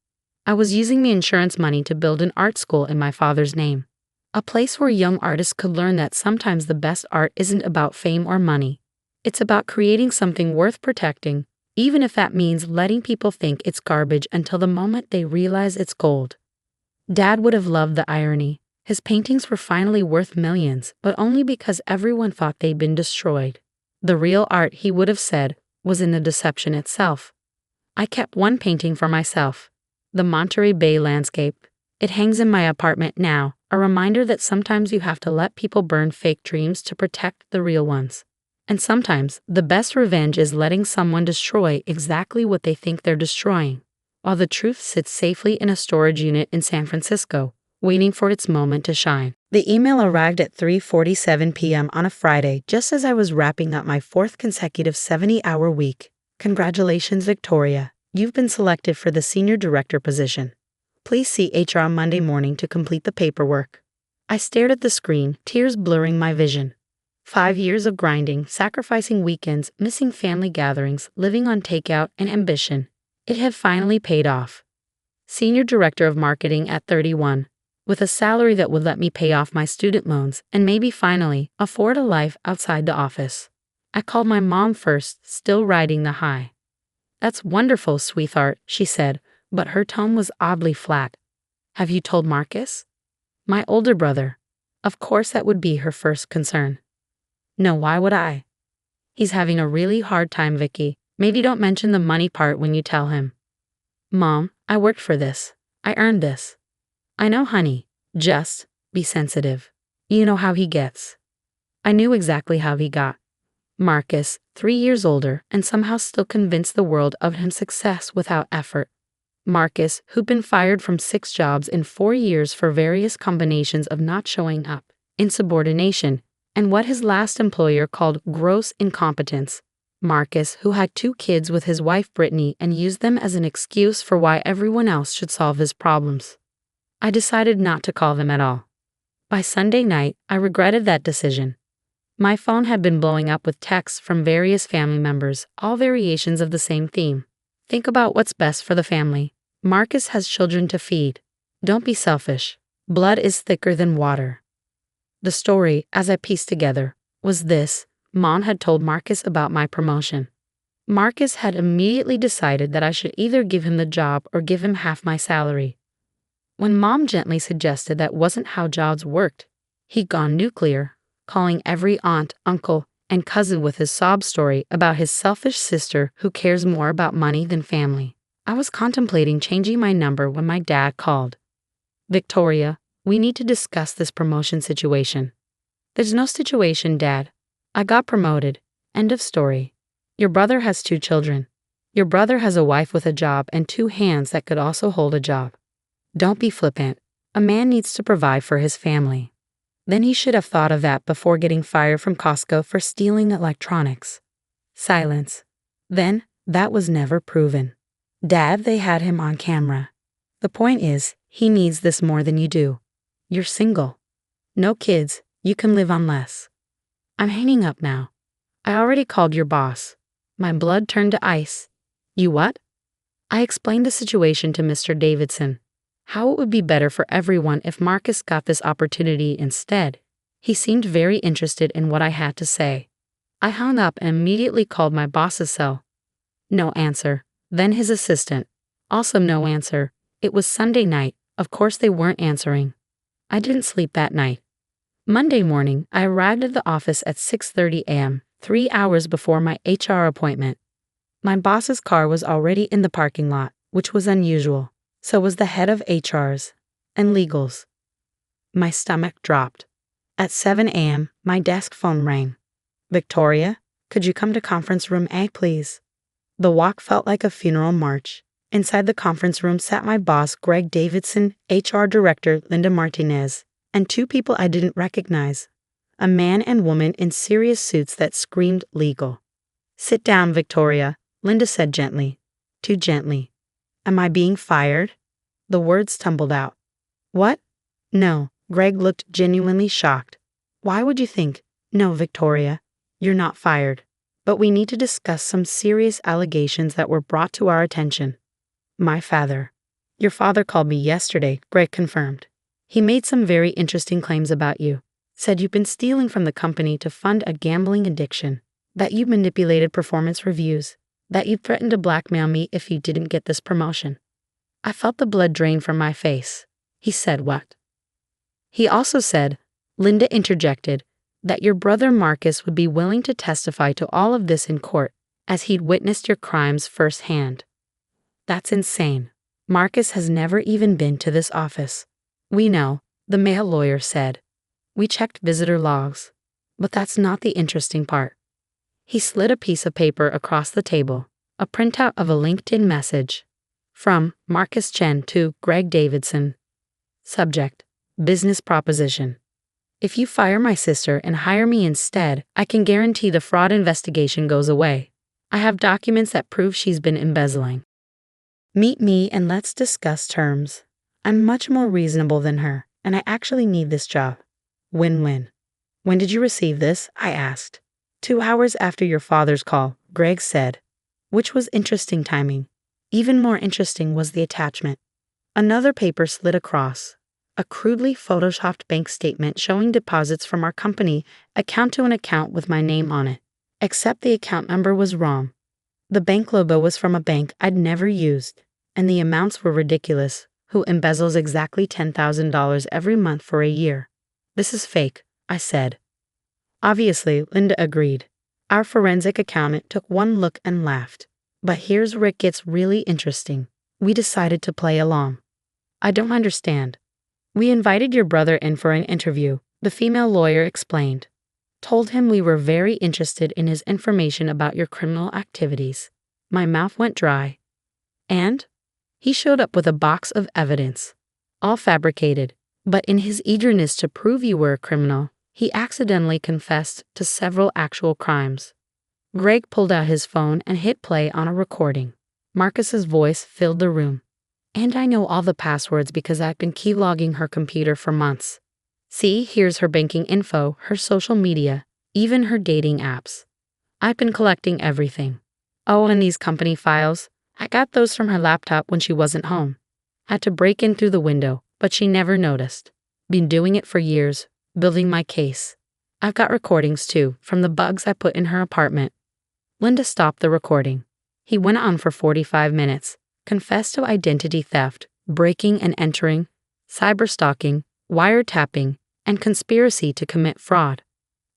I was using the insurance money to build an art school in my father's name. A place where young artists could learn that sometimes the best art isn't about fame or money. It's about creating something worth protecting, even if that means letting people think it's garbage until the moment they realize it's gold. Dad would have loved the irony. His paintings were finally worth millions, but only because everyone thought they'd been destroyed. The real art, he would have said, was in the deception itself. I kept one painting for myself, the Monterey Bay landscape. It hangs in my apartment now, a reminder that sometimes you have to let people burn fake dreams to protect the real ones. And sometimes, the best revenge is letting someone destroy exactly what they think they're destroying, while the truth sits safely in a storage unit in San Francisco, waiting for its moment to shine. The email arrived at 3:47 p.m. on a Friday, just as I was wrapping up my 4th consecutive 70-hour week. Congratulations, Victoria. You've been selected for the senior director position. Please see HR on Monday morning to complete the paperwork. I stared at the screen, tears blurring my vision. 5 years of grinding, sacrificing weekends, missing family gatherings, living on takeout, and ambition. It had finally paid off. Senior Director of Marketing at 31, with a salary that would let me pay off my student loans and maybe finally afford a life outside the office. I called my mom first, still riding the high. That's wonderful, sweetheart, she said, but her tone was oddly flat. Have you told Marcus? My older brother. Of course that would be her first concern. No, why would I? He's having a really hard time, Vicky. Maybe don't mention the money part when you tell him. Mom, I worked for this. I earned this. I know, honey. Just be sensitive. You know how he gets. I knew exactly how he got. Marcus, 3 years older, and somehow still convinced the world of his success without effort. Marcus, who'd been fired from 6 jobs in 4 years for various combinations of not showing up, insubordination, and what his last employer called gross incompetence. Marcus, who had 2 kids with his wife Brittany and used them as an excuse for why everyone else should solve his problems. I decided not to call them at all. By Sunday night, I regretted that decision. My phone had been blowing up with texts from various family members, all variations of the same theme. Think about what's best for the family. Marcus has children to feed. Don't be selfish. Blood is thicker than water. The story, as I pieced together, was this. Mom had told Marcus about my promotion. Marcus had immediately decided that I should either give him the job or give him half my salary. When Mom gently suggested that wasn't how jobs worked, he'd gone nuclear, calling every aunt, uncle, and cousin with his sob story about his selfish sister who cares more about money than family. I was contemplating changing my number when my dad called. "Victoria, we need to discuss this promotion situation." "There's no situation, Dad. I got promoted. End of story. Your brother has 2 children. Your brother has a wife with a job and 2 hands that could also hold a job. Don't be flippant. A man needs to provide for his family." Then he should have thought of that before getting fired from Costco for stealing electronics. Silence. Then, that was never proven. "Dad, they had him on camera. The point is, he needs this more than you do. You're single. No kids, you can live on less." I'm hanging up now. "I already called your boss." My blood turned to ice. "You what?" I explained the situation to Mr. Davidson. How it would be better for everyone if Marcus got this opportunity instead. He seemed very interested in what I had to say. I hung up and immediately called my boss's cell. No answer. Then his assistant. Also no answer. It was Sunday night. Of course they weren't answering. I didn't sleep that night. Monday morning, I arrived at the office at 6:30 a.m., 3 hours before my HR appointment. My boss's car was already in the parking lot, which was unusual. So was the head of HR's and legals. My stomach dropped. At 7 a.m., my desk phone rang. "Victoria, could you come to conference room A, please?" The walk felt like a funeral march. Inside the conference room sat my boss, Greg Davidson, HR director, Linda Martinez, and 2 people I didn't recognize. A man and woman in serious suits that screamed legal. "Sit down, Victoria," Linda said gently. Too gently. "Am I being fired?" The words tumbled out. "What?" "No." Greg looked genuinely shocked. "Why would you think?" "No, Victoria. You're not fired. But we need to discuss some serious allegations that were brought to our attention." "My father." "Your father called me yesterday," Greg confirmed. "He made some very interesting claims about you. Said you've been stealing from the company to fund a gambling addiction. That you manipulated performance reviews. That you threatened to blackmail me if you didn't get this promotion." I felt the blood drain from my face. "He said what?" "He also said," Linda interjected, "that your brother Marcus would be willing to testify to all of this in court, as he'd witnessed your crimes firsthand." That's insane. Marcus has never even been to this office. "We know," the male lawyer said. "We checked visitor logs. But that's not the interesting part." He slid a piece of paper across the table, a printout of a LinkedIn message. From Marcus Chen to Greg Davidson. Subject: Business proposition. "If you fire my sister and hire me instead, I can guarantee the fraud investigation goes away. I have documents that prove she's been embezzling. Meet me and let's discuss terms. I'm much more reasonable than her, and I actually need this job. Win-win." "When did you receive this?" I asked. 2 hours after your father's call," Greg said, which was interesting timing. Even more interesting was the attachment. Another paper slid across. A crudely photoshopped bank statement showing deposits from our company account to an account with my name on it. Except the account number was wrong. The bank logo was from a bank I'd never used, and the amounts were ridiculous. Who embezzles exactly $10,000 every month for a year? "This is fake," I said. Obviously, Linda agreed. Our forensic accountant took one look and laughed. But here's where it gets really interesting. We decided to play along. "I don't understand." "We invited your brother in for an interview," the female lawyer explained. "Told him we were very interested in his information about your criminal activities." My mouth went dry. "And?" "He showed up with a box of evidence. All fabricated. But in his eagerness to prove you were a criminal, he accidentally confessed to several actual crimes." Greg pulled out his phone and hit play on a recording. Marcus's voice filled the room. "And I know all the passwords because I've been keylogging her computer for months. See, here's her banking info, her social media, even her dating apps. I've been collecting everything. Oh, and these company files, I got those from her laptop when she wasn't home. Had to break in through the window, but she never noticed. Been doing it for years, building my case. I've got recordings too, from the bugs I put in her apartment." Linda stopped the recording. He went on for 45 minutes, confessed to identity theft, breaking and entering, cyberstalking, wiretapping, and conspiracy to commit fraud.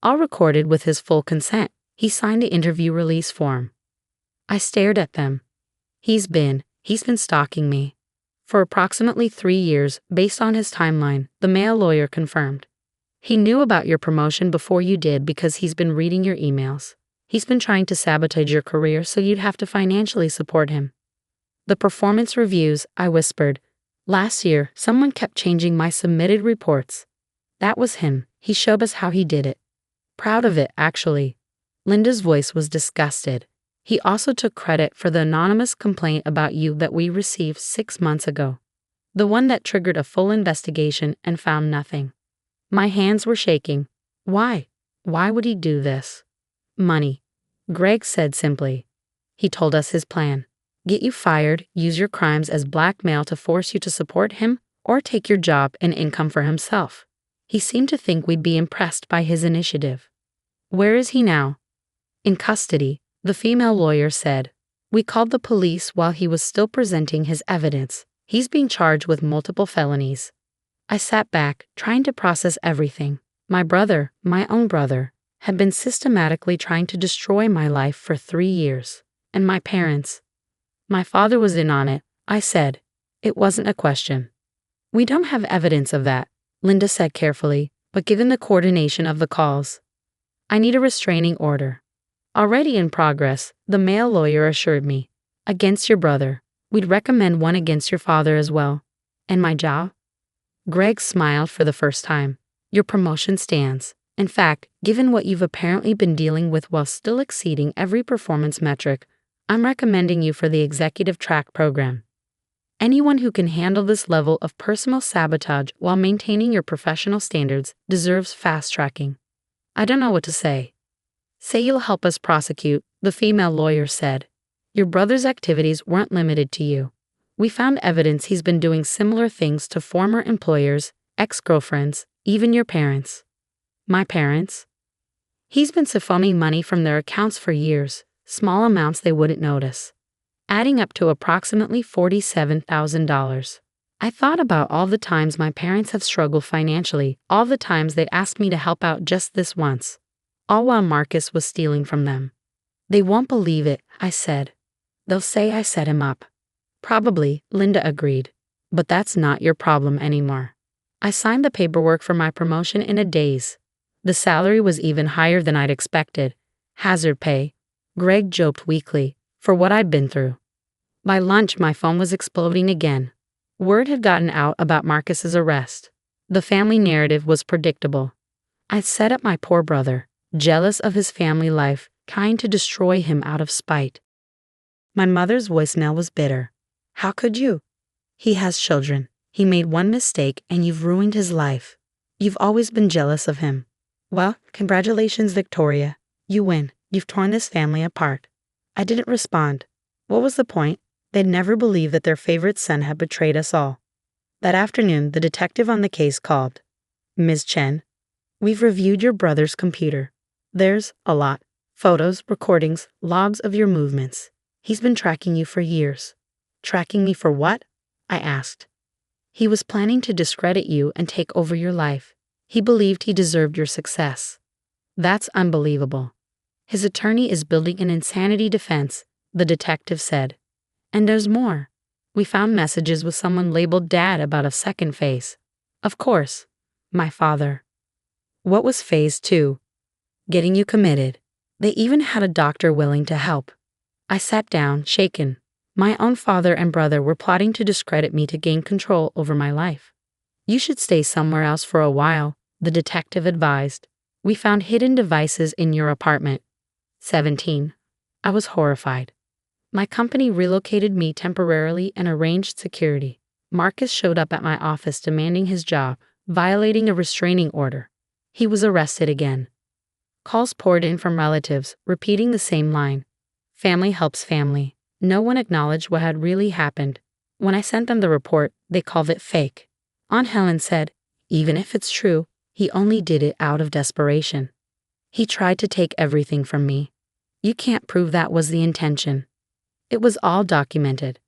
All recorded with his full consent. He signed the interview release form. I stared at them. He's been stalking me. For approximately 3 years, based on his timeline, the male lawyer confirmed. He knew about your promotion before you did because he's been reading your emails. He's been trying to sabotage your career so you'd have to financially support him. The performance reviews, I whispered. Last year, someone kept changing my submitted reports. That was him. He showed us how he did it. Proud of it, actually. Linda's voice was disgusted. He also took credit for the anonymous complaint about you that we received 6 months ago. The one that triggered a full investigation and found nothing. My hands were shaking. Why? Why would he do this? Money. Greg said simply. He told us his plan. Get you fired, use your crimes as blackmail to force you to support him, or take your job and income for himself. He seemed to think we'd be impressed by his initiative. Where is he now? In custody, the female lawyer said. We called the police while he was still presenting his evidence. He's being charged with multiple felonies. I sat back, trying to process everything. My brother, my own brother, had been systematically trying to destroy my life for 3 years. And my parents. My father was in on it, I said. It wasn't a question. We don't have evidence of that, Linda said carefully, but given the coordination of the calls, I need a restraining order. Already in progress, the male lawyer assured me. Against your brother. We'd recommend one against your father as well. And my job? Greg smiled for the first time. Your promotion stands. In fact, given what you've apparently been dealing with while still exceeding every performance metric, I'm recommending you for the executive track program. Anyone who can handle this level of personal sabotage while maintaining your professional standards deserves fast tracking. I don't know what to say. Say you'll help us prosecute, the female lawyer said. Your brother's activities weren't limited to you. We found evidence he's been doing similar things to former employers, ex-girlfriends, even your parents. My parents? He's been siphoning money from their accounts for years, small amounts they wouldn't notice, adding up to approximately $47,000. I thought about all the times my parents have struggled financially, all the times they'd asked me to help out just this once, all while Marcus was stealing from them. They won't believe it, I said. They'll say I set him up. Probably, Linda agreed. But that's not your problem anymore. I signed the paperwork for my promotion in a daze. The salary was even higher than I'd expected. Hazard pay. Greg joked weakly, for what I'd been through. By lunch, my phone was exploding again. Word had gotten out about Marcus's arrest. The family narrative was predictable. I'd set up my poor brother, jealous of his family life, trying to destroy him out of spite. My mother's voicemail was bitter. How could you? He has children. He made one mistake and you've ruined his life. You've always been jealous of him. Well, congratulations, Victoria. You win. You've torn this family apart. I didn't respond. What was the point? They'd never believe that their favorite son had betrayed us all. That afternoon, the detective on the case called. Ms. Chen, we've reviewed your brother's computer. There's a lot. Photos, recordings, logs of your movements. He's been tracking you for years. Tracking me for what? I asked. He was planning to discredit you and take over your life. He believed he deserved your success. That's unbelievable. His attorney is building an insanity defense, the detective said. And there's more. We found messages with someone labeled Dad about a second phase. Of course, my father. What was phase 2? Getting you committed. They even had a doctor willing to help. I sat down, shaken. My own father and brother were plotting to discredit me to gain control over my life. You should stay somewhere else for a while, the detective advised. We found hidden devices in your apartment. 17. I was horrified. My company relocated me temporarily and arranged security. Marcus showed up at my office demanding his job, violating a restraining order. He was arrested again. Calls poured in from relatives, repeating the same line. Family helps family. No one acknowledged what had really happened. When I sent them the report, they called it fake. Aunt Helen said, even if it's true, he only did it out of desperation. He tried to take everything from me. You can't prove that was the intention. It was all documented.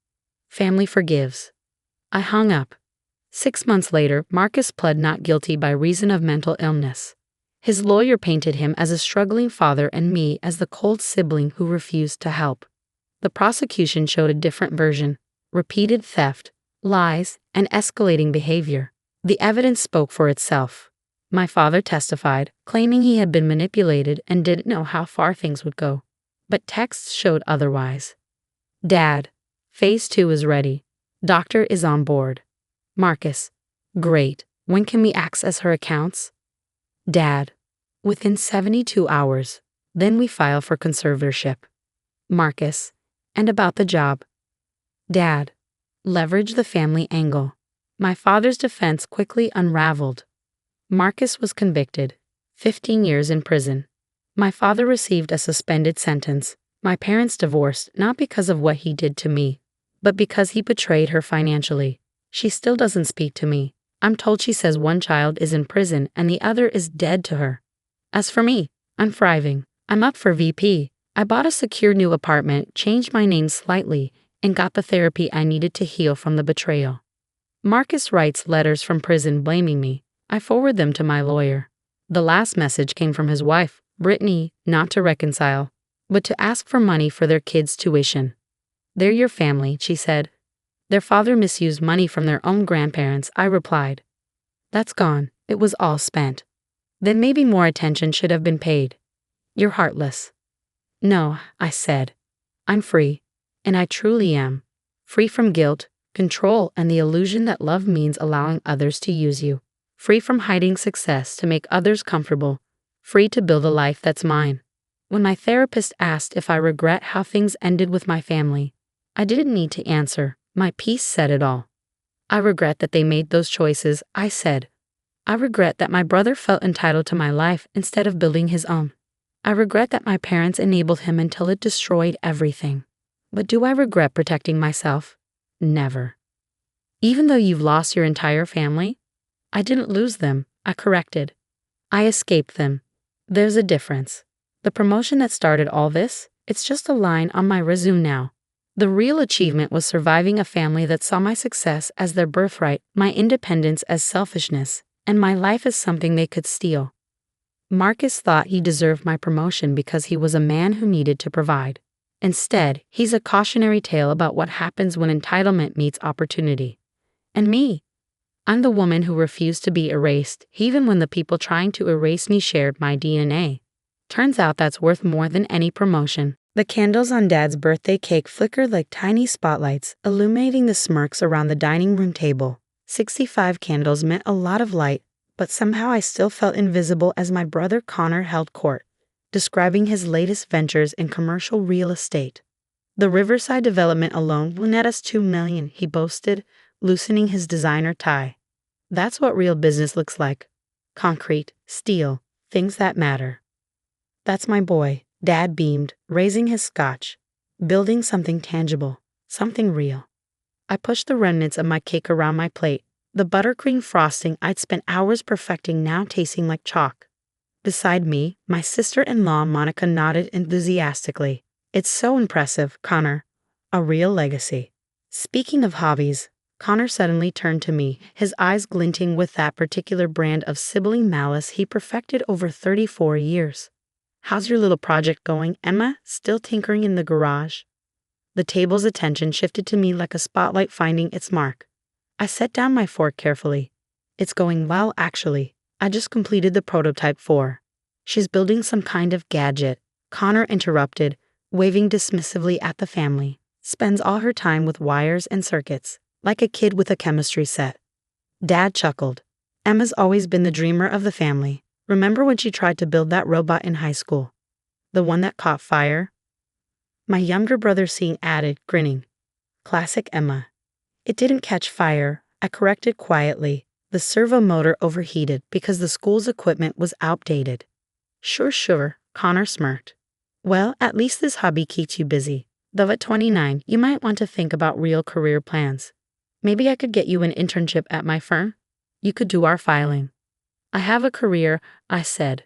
Family forgives. I hung up. 6 months later, Marcus pled not guilty by reason of mental illness. His lawyer painted him as a struggling father and me as the cold sibling who refused to help. The prosecution showed a different version: repeated theft, lies, and escalating behavior. The evidence spoke for itself. My father testified, claiming he had been manipulated and didn't know how far things would go. But texts showed otherwise. Dad, phase 2 is ready. Doctor is on board. Marcus, great. When can we access her accounts? Dad, within 72 hours. Then we file for conservatorship. Marcus, and about the job. Dad, leverage the family angle. My father's defense quickly unraveled. Marcus was convicted, 15 years in prison. My father received a suspended sentence. My parents divorced not because of what he did to me, but because he betrayed her financially. She still doesn't speak to me. I'm told she says one child is in prison and the other is dead to her. As for me, I'm thriving. I'm up for VP. I bought a secure new apartment, changed my name slightly, and got the therapy I needed to heal from the betrayal. Marcus writes letters from prison blaming me. I forward them to my lawyer. The last message came from his wife, Brittany, not to reconcile, but to ask for money for their kids' tuition. They're your family, she said. Their father misused money from their own grandparents, I replied. That's gone. It was all spent. Then maybe more attention should have been paid. You're heartless. No, I said. I'm free. And I truly am. Free from guilt, control, and the illusion that love means allowing others to use you. Free from hiding success to make others comfortable. Free to build a life that's mine. When my therapist asked if I regret how things ended with my family, I didn't need to answer. My peace said it all. I regret that they made those choices, I said. I regret that my brother felt entitled to my life instead of building his own. I regret that my parents enabled him until it destroyed everything. But do I regret protecting myself? Never. Even though you've lost your entire family, I didn't lose them, I corrected. I escaped them. There's a difference. The promotion that started all this, it's just a line on my resume now. The real achievement was surviving a family that saw my success as their birthright, my independence as selfishness, and my life as something they could steal. Marcus thought he deserved my promotion because he was a man who needed to provide. Instead, he's a cautionary tale about what happens when entitlement meets opportunity. And me? I'm the woman who refused to be erased, even when the people trying to erase me shared my DNA. Turns out that's worth more than any promotion. The candles on Dad's birthday cake flickered like tiny spotlights, illuminating the smirks around the dining room table. 65 candles meant a lot of light, but somehow I still felt invisible as my brother Connor held court, describing his latest ventures in commercial real estate. The Riverside development alone will net us $2 million, he boasted, loosening his designer tie. That's what real business looks like. Concrete, steel, things that matter. That's my boy, Dad beamed, raising his scotch. Building something tangible, something real. I pushed the remnants of my cake around my plate, the buttercream frosting I'd spent hours perfecting now tasting like chalk. Beside me, my sister-in-law Monica nodded enthusiastically. It's so impressive, Connor. A real legacy. Speaking of hobbies, Connor suddenly turned to me, his eyes glinting with that particular brand of sibling malice he perfected over 34 years. How's your little project going, Emma? Still tinkering in the garage? The table's attention shifted to me like a spotlight finding its mark. I set down my fork carefully. It's going well, actually. I just completed the prototype for. She's building some kind of gadget, Connor interrupted, waving dismissively at the family. Spends all her time with wires and circuits, like a kid with a chemistry set. Dad chuckled. Emma's always been the dreamer of the family. Remember when she tried to build that robot in high school? The one that caught fire? My younger brother added, grinning. Classic Emma. It didn't catch fire, I corrected quietly. The servo motor overheated because the school's equipment was outdated. Sure, Connor smirked. Well, at least this hobby keeps you busy. Though at 29, you might want to think about real career plans. Maybe I could get you an internship at my firm. You could do our filing. I have a career, I said.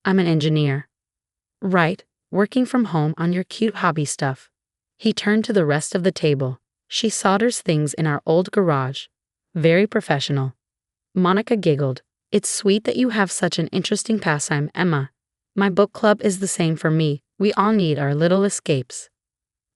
I'm an engineer. Right, working from home on your cute hobby stuff. He turned to the rest of the table. She solders things in our old garage. Very professional. Monica giggled. It's sweet that you have such an interesting pastime, Emma. My book club is the same for me. We all need our little escapes.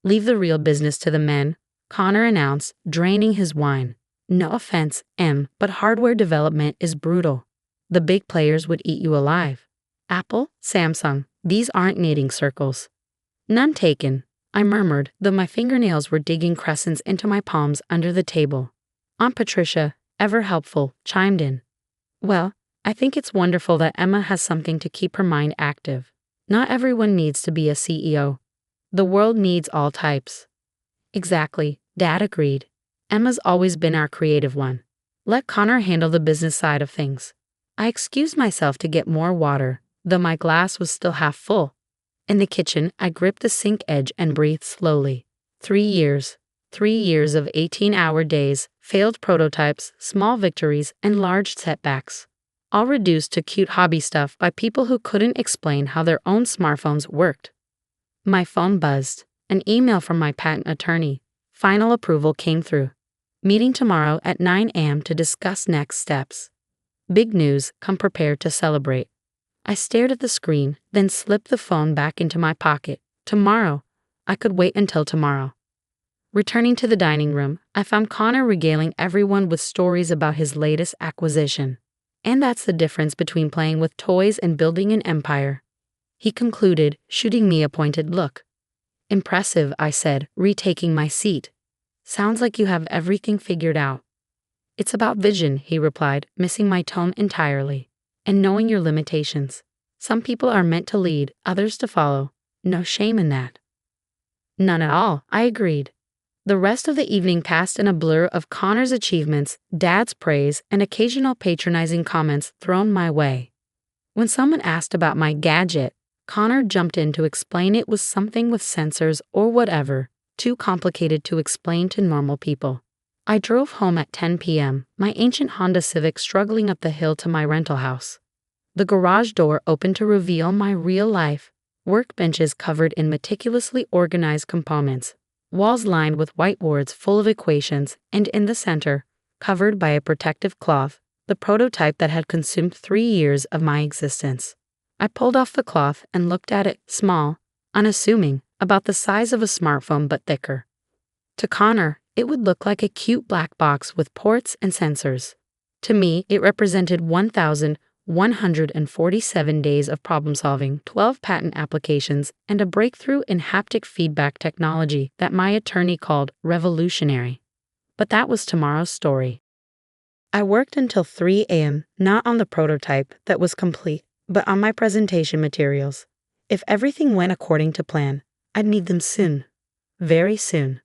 Leave the real business to the men, Connor announced, draining his wine. No offense, Em, but hardware development is brutal. The big players would eat you alive. Apple, Samsung, these aren't knitting circles. None taken, I murmured, though my fingernails were digging crescents into my palms under the table. Aunt Patricia, ever helpful, chimed in. Well, I think it's wonderful that Emma has something to keep her mind active. Not everyone needs to be a CEO. The world needs all types. Exactly, Dad agreed. Emma's always been our creative one. Let Connor handle the business side of things. I excused myself to get more water, though my glass was still half full. In the kitchen, I gripped the sink edge and breathed slowly. 3 years. 3 years of 18-hour days, failed prototypes, small victories, and large setbacks. All reduced to cute hobby stuff by people who couldn't explain how their own smartphones worked. My phone buzzed. An email from my patent attorney. Final approval came through. Meeting tomorrow at 9 a.m. to discuss next steps. Big news, come prepared to celebrate. I stared at the screen, then slipped the phone back into my pocket. Tomorrow. I could wait until tomorrow. Returning to the dining room, I found Connor regaling everyone with stories about his latest acquisition. And that's the difference between playing with toys and building an empire. He concluded, shooting me a pointed look. Impressive, I said, retaking my seat. Sounds like you have everything figured out. It's about vision, he replied, missing my tone entirely. And knowing your limitations. Some people are meant to lead, others to follow. No shame in that. None at all, I agreed. The rest of the evening passed in a blur of Connor's achievements, Dad's praise, and occasional patronizing comments thrown my way. When someone asked about my gadget, Connor jumped in to explain it was something with sensors or whatever, too complicated to explain to normal people. I drove home at 10 p.m., my ancient Honda Civic struggling up the hill to my rental house. The garage door opened to reveal my real-life workbenches covered in meticulously organized components, walls lined with whiteboards full of equations, and in the center, covered by a protective cloth, the prototype that had consumed 3 years of my existence. I pulled off the cloth and looked at it, small, unassuming, about the size of a smartphone but thicker. To Connor, it would look like a cute black box with ports and sensors. To me, it represented 1,147 days of problem-solving, 12 patent applications, and a breakthrough in haptic feedback technology that my attorney called revolutionary. But that was tomorrow's story. I worked until 3 a.m., not on the prototype that was complete, but on my presentation materials. If everything went according to plan, I'd need them soon. Very soon.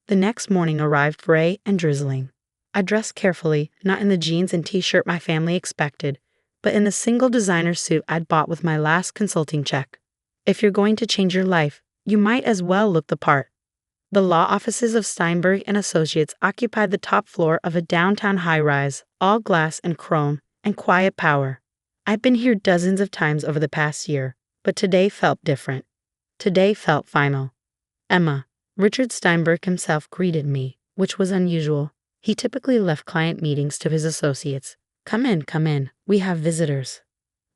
The next morning arrived gray and drizzling. I dressed carefully, not in the jeans and t-shirt my family expected, but in the single designer suit I'd bought with my last consulting check. If you're going to change your life, you might as well look the part. The law offices of Steinberg and Associates occupied the top floor of a downtown high-rise, all glass and chrome, and quiet power. I'd been here dozens of times over the past year, but today felt different. Today felt final. Emma, Richard Steinberg himself greeted me, which was unusual. He typically left client meetings to his associates. Come in, we have visitors.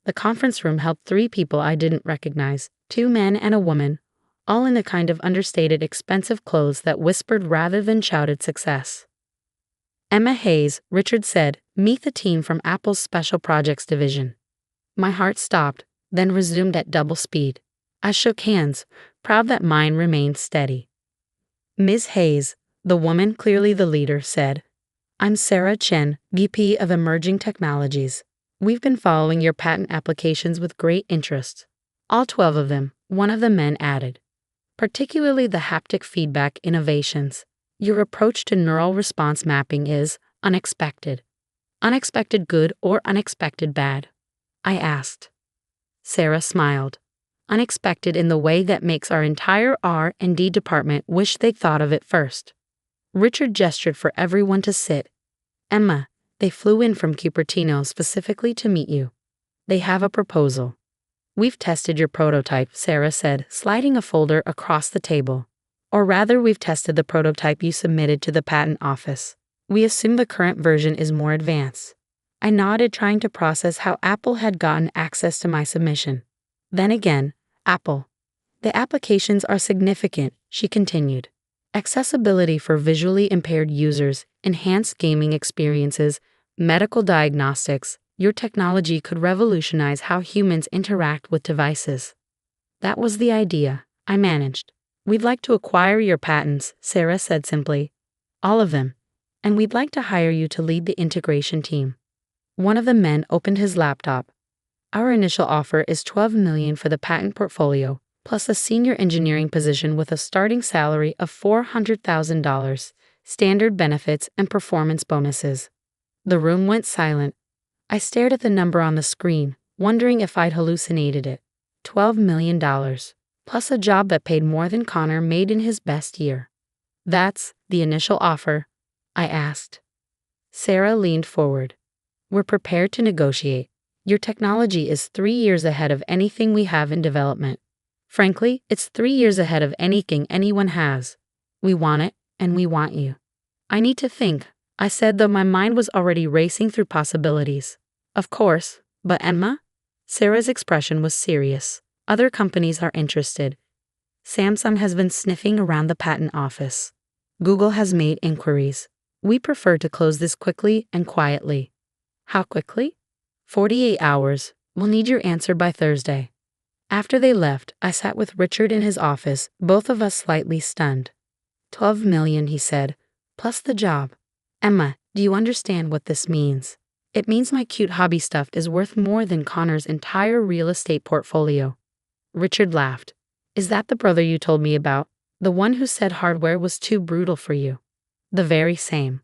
The conference room held 3 people I didn't recognize, 2 men and a woman, all in the kind of understated, expensive clothes that whispered rather than shouted success. Emma Hayes, Richard said, meet the team from Apple's Special Projects Division. My heart stopped, then resumed at double speed. I shook hands, proud that mine remained steady. Ms. Hayes, the woman, clearly the leader, said, I'm Sarah Chen, VP of Emerging Technologies. We've been following your patent applications with great interest. All 12 of them, one of the men added. Particularly the haptic feedback innovations. Your approach to neural response mapping is unexpected. Unexpected good or unexpected bad? I asked. Sarah smiled. Unexpected in the way that makes our entire R&D department wish they'd thought of it first. Richard gestured for everyone to sit. Emma, they flew in from Cupertino specifically to meet you. They have a proposal. We've tested your prototype, Sarah said, sliding a folder across the table. Or rather, we've tested the prototype you submitted to the patent office. We assume the current version is more advanced. I nodded, trying to process how Apple had gotten access to my submission. Then again, Apple. The applications are significant, she continued. Accessibility for visually impaired users, enhanced gaming experiences, medical diagnostics. Your technology could revolutionize how humans interact with devices. That was the idea, I managed. We'd like to acquire your patents, Sarah said simply. All of them. And we'd like to hire you to lead the integration team. One of the men opened his laptop. Our initial offer is $12 million for the patent portfolio, plus a senior engineering position with a starting salary of $400,000, standard benefits and performance bonuses. The room went silent. I stared at the number on the screen, wondering if I'd hallucinated it. $12 million, plus a job that paid more than Connor made in his best year. That's the initial offer? I asked. Sarah leaned forward. We're prepared to negotiate. Your technology is 3 years ahead of anything we have in development. Frankly, it's 3 years ahead of anything anyone has. We want it, and we want you. I need to think, I said, though my mind was already racing through possibilities. Of course, but Emma? Sarah's expression was serious. Other companies are interested. Samsung has been sniffing around the patent office. Google has made inquiries. We prefer to close this quickly and quietly. How quickly? 48 hours. We'll need your answer by Thursday. After they left, I sat with Richard in his office, both of us slightly stunned. $12 million, he said, plus the job. Emma, do you understand what this means? It means my cute hobby stuff is worth more than Connor's entire real estate portfolio. Richard laughed. Is that the brother you told me about? The one who said hardware was too brutal for you? The very same.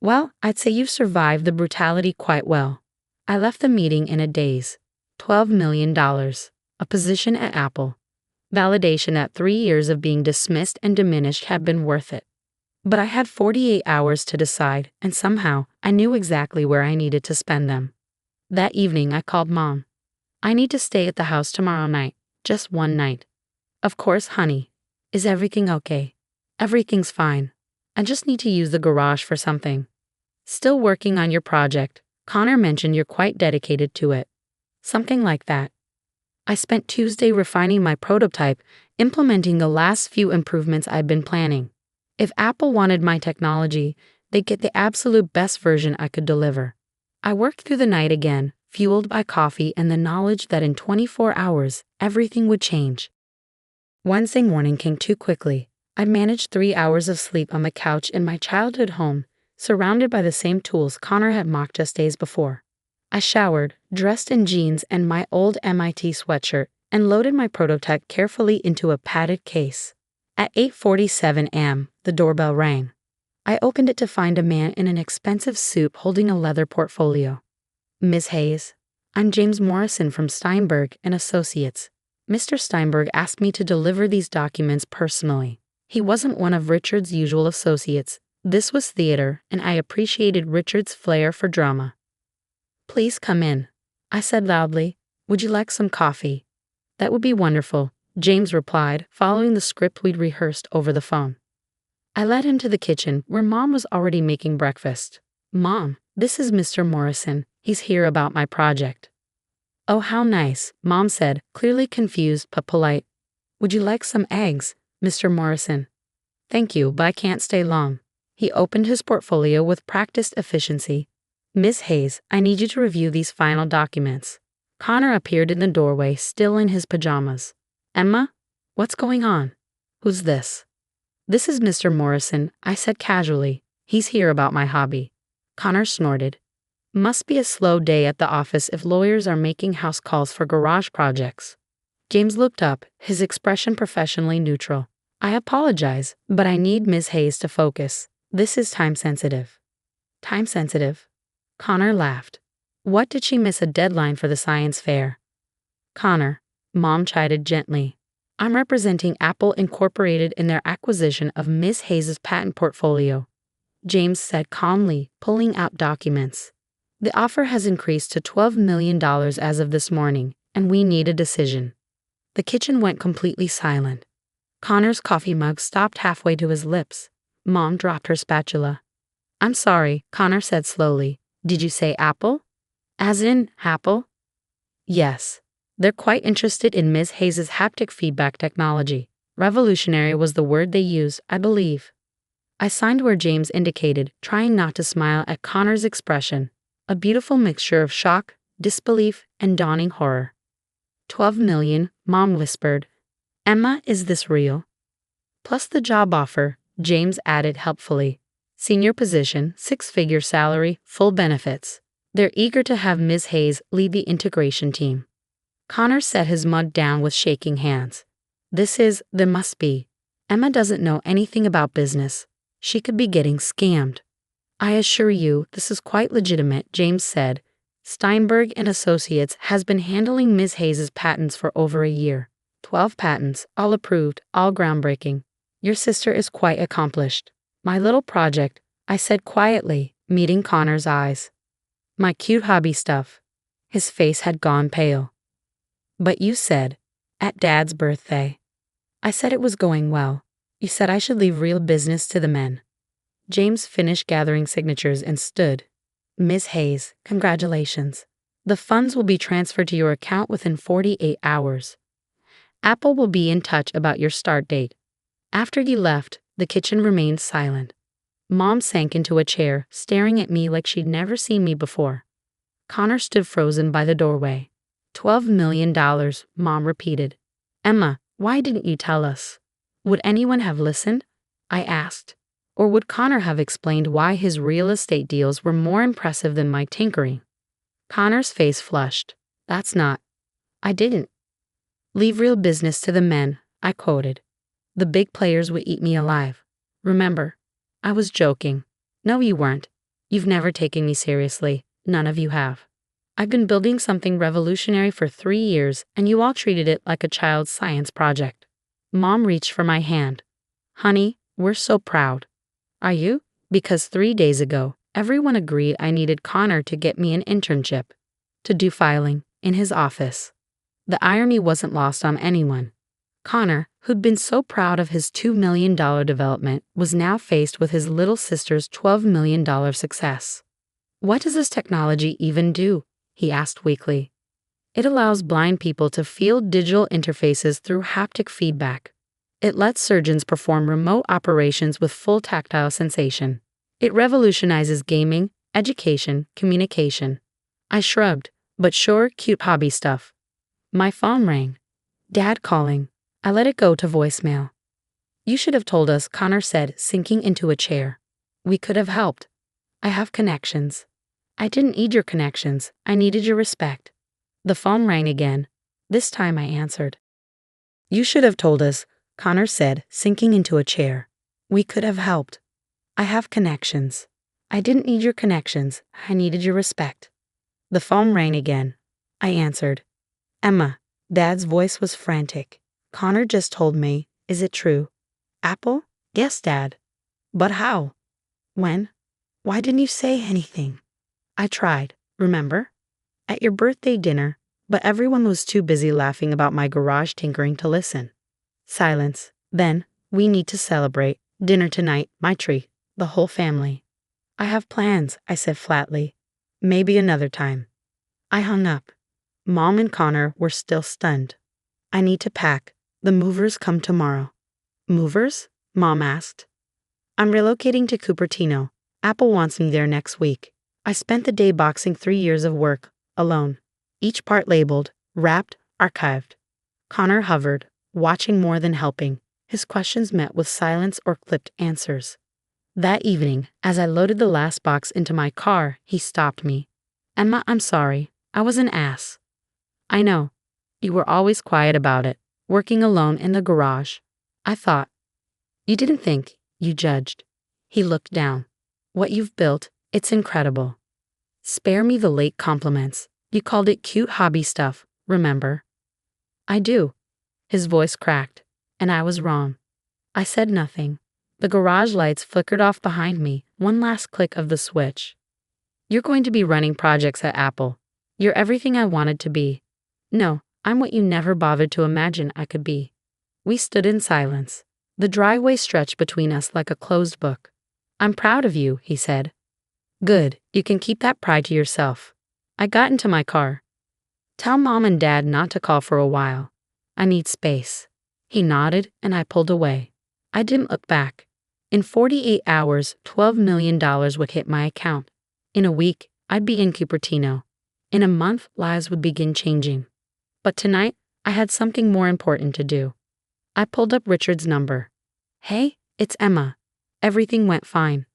Well, I'd say you've survived the brutality quite well. I left the meeting in a daze. $12 million. A position at Apple. Validation that 3 years of being dismissed and diminished had been worth it. But I had 48 hours to decide, and somehow I knew exactly where I needed to spend them. That evening I called Mom. I need to stay at the house tomorrow night, just one night. Of course, honey. Is everything okay? Everything's fine. I just need to use the garage for something. Still working on your project. Connor mentioned you're quite dedicated to it. Something like that. I spent Tuesday refining my prototype, implementing the last few improvements I'd been planning. If Apple wanted my technology, they'd get the absolute best version I could deliver. I worked through the night again, fueled by coffee and the knowledge that in 24 hours, everything would change. Wednesday morning came too quickly. I managed 3 hours of sleep on the couch in my childhood home, surrounded by the same tools Connor had mocked us days before. I showered, dressed in jeans and my old MIT sweatshirt, and loaded my prototype carefully into a padded case. At 8:47 a.m., the doorbell rang. I opened it to find a man in an expensive suit holding a leather portfolio. Ms. Hayes, I'm James Morrison from Steinberg and Associates. Mr. Steinberg asked me to deliver these documents personally. He wasn't one of Richard's usual associates. This was theater, and I appreciated Richard's flair for drama. Please come in, I said loudly. Would you like some coffee? That would be wonderful, James replied, following the script we'd rehearsed over the phone. I led him to the kitchen, where Mom was already making breakfast. Mom, this is Mr. Morrison. He's here about my project. Oh, how nice, Mom said, clearly confused but polite. Would you like some eggs, Mr. Morrison? Thank you, but I can't stay long. He opened his portfolio with practiced efficiency. Miss Hayes, I need you to review these final documents. Connor appeared in the doorway, still in his pajamas. Emma? What's going on? Who's this? This is Mr. Morrison, I said casually. He's here about my hobby. Connor snorted. Must be a slow day at the office if lawyers are making house calls for garage projects. James looked up, his expression professionally neutral. I apologize, but I need Ms. Hayes to focus. This is time sensitive. Time sensitive? Connor laughed. What, did she miss a deadline for the science fair? Connor, Mom chided gently. I'm representing Apple Incorporated in their acquisition of Ms. Hayes' patent portfolio. James said calmly, pulling out documents. The offer has increased to $12 million as of this morning, and we need a decision. The kitchen went completely silent. Connor's coffee mug stopped halfway to his lips. Mom dropped her spatula. I'm sorry, Connor said slowly. Did you say apple? As in, apple? Yes. They're quite interested in Ms. Hayes's haptic feedback technology. Revolutionary was the word they used, I believe. I signed where James indicated, trying not to smile at Connor's expression. A beautiful mixture of shock, disbelief, and dawning horror. 12 million, Mom whispered. Emma, is this real? Plus the job offer, James added helpfully. Senior position, 6-figure salary, full benefits. They're eager to have Ms. Hayes lead the integration team. Connor set his mug down with shaking hands. There must be. Emma doesn't know anything about business. She could be getting scammed. I assure you, this is quite legitimate, James said. Steinberg and Associates has been handling Ms. Hayes's patents for over a year. 12 patents, all approved, all groundbreaking. Your sister is quite accomplished. My little project, I said quietly, meeting Connor's eyes. My cute hobby stuff. His face had gone pale. But you said, at Dad's birthday. I said it was going well. You said I should leave real business to the men. James finished gathering signatures and stood. Ms. Hayes, congratulations. The funds will be transferred to your account within 48 hours. Apple will be in touch about your start date. After he left, the kitchen remained silent. Mom sank into a chair, staring at me like she'd never seen me before. Connor stood frozen by the doorway. $12 million, Mom repeated. Emma, why didn't you tell us? Would anyone have listened? I asked. Or would Connor have explained why his real estate deals were more impressive than my tinkering? Connor's face flushed. That's not. I didn't. Leave real business to the men, I quoted. The big players would eat me alive. Remember, I was joking. No, you weren't. You've never taken me seriously. None of you have. I've been building something revolutionary for 3 years, and you all treated it like a child's science project. Mom reached for my hand. Honey, we're so proud. Are you? Because 3 days ago, everyone agreed I needed Connor to get me an internship, to do filing, in his office. The irony wasn't lost on anyone. Connor, who'd been so proud of his $2 million development, was now faced with his little sister's $12 million success. What does this technology even do? He asked weakly. It allows blind people to feel digital interfaces through haptic feedback. It lets surgeons perform remote operations with full tactile sensation. It revolutionizes gaming, education, communication. I shrugged, but sure, cute hobby stuff. My phone rang. Dad calling. I let it go to voicemail. You should have told us, Connor said, sinking into a chair. We could have helped. I have connections. I didn't need your connections. I needed your respect. The phone rang again. This time I answered. You should have told us, Connor said, sinking into a chair. We could have helped. I have connections. I didn't need your connections. I needed your respect. The phone rang again. I answered. Emma. Dad's voice was frantic. Connor just told me, is it true? Apple? Yes, Dad. But how? When? Why didn't you say anything? I tried, remember? At your birthday dinner, but everyone was too busy laughing about my garage tinkering to listen. Silence. Then, we need to celebrate. Dinner tonight, my treat, the whole family. I have plans, I said flatly. Maybe another time. I hung up. Mom and Connor were still stunned. I need to pack. The movers come tomorrow. Movers? Mom asked. I'm relocating to Cupertino. Apple wants me there next week. I spent the day boxing 3 years of work, alone. Each part labeled, wrapped, archived. Connor hovered, watching more than helping. His questions met with silence or clipped answers. That evening, as I loaded the last box into my car, he stopped me. Emma, I'm sorry. I was an ass. I know. You were always quiet about it, working alone in the garage. I thought. You didn't think, you judged. He looked down. What you've built, it's incredible. Spare me the late compliments. You called it cute hobby stuff, remember? I do. His voice cracked, and I was wrong. I said nothing. The garage lights flickered off behind me, one last click of the switch. You're going to be running projects at Apple. You're everything I wanted to be. No, I'm what you never bothered to imagine I could be. We stood in silence. The driveway stretched between us like a closed book. I'm proud of you, he said. Good, you can keep that pride to yourself. I got into my car. Tell Mom and Dad not to call for a while. I need space. He nodded and I pulled away. I didn't look back. In 48 hours, $12 million would hit my account. In a week, I'd be in Cupertino. In a month, lives would begin changing. But tonight, I had something more important to do. I pulled up Richard's number. Hey, it's Emma. Everything went fine.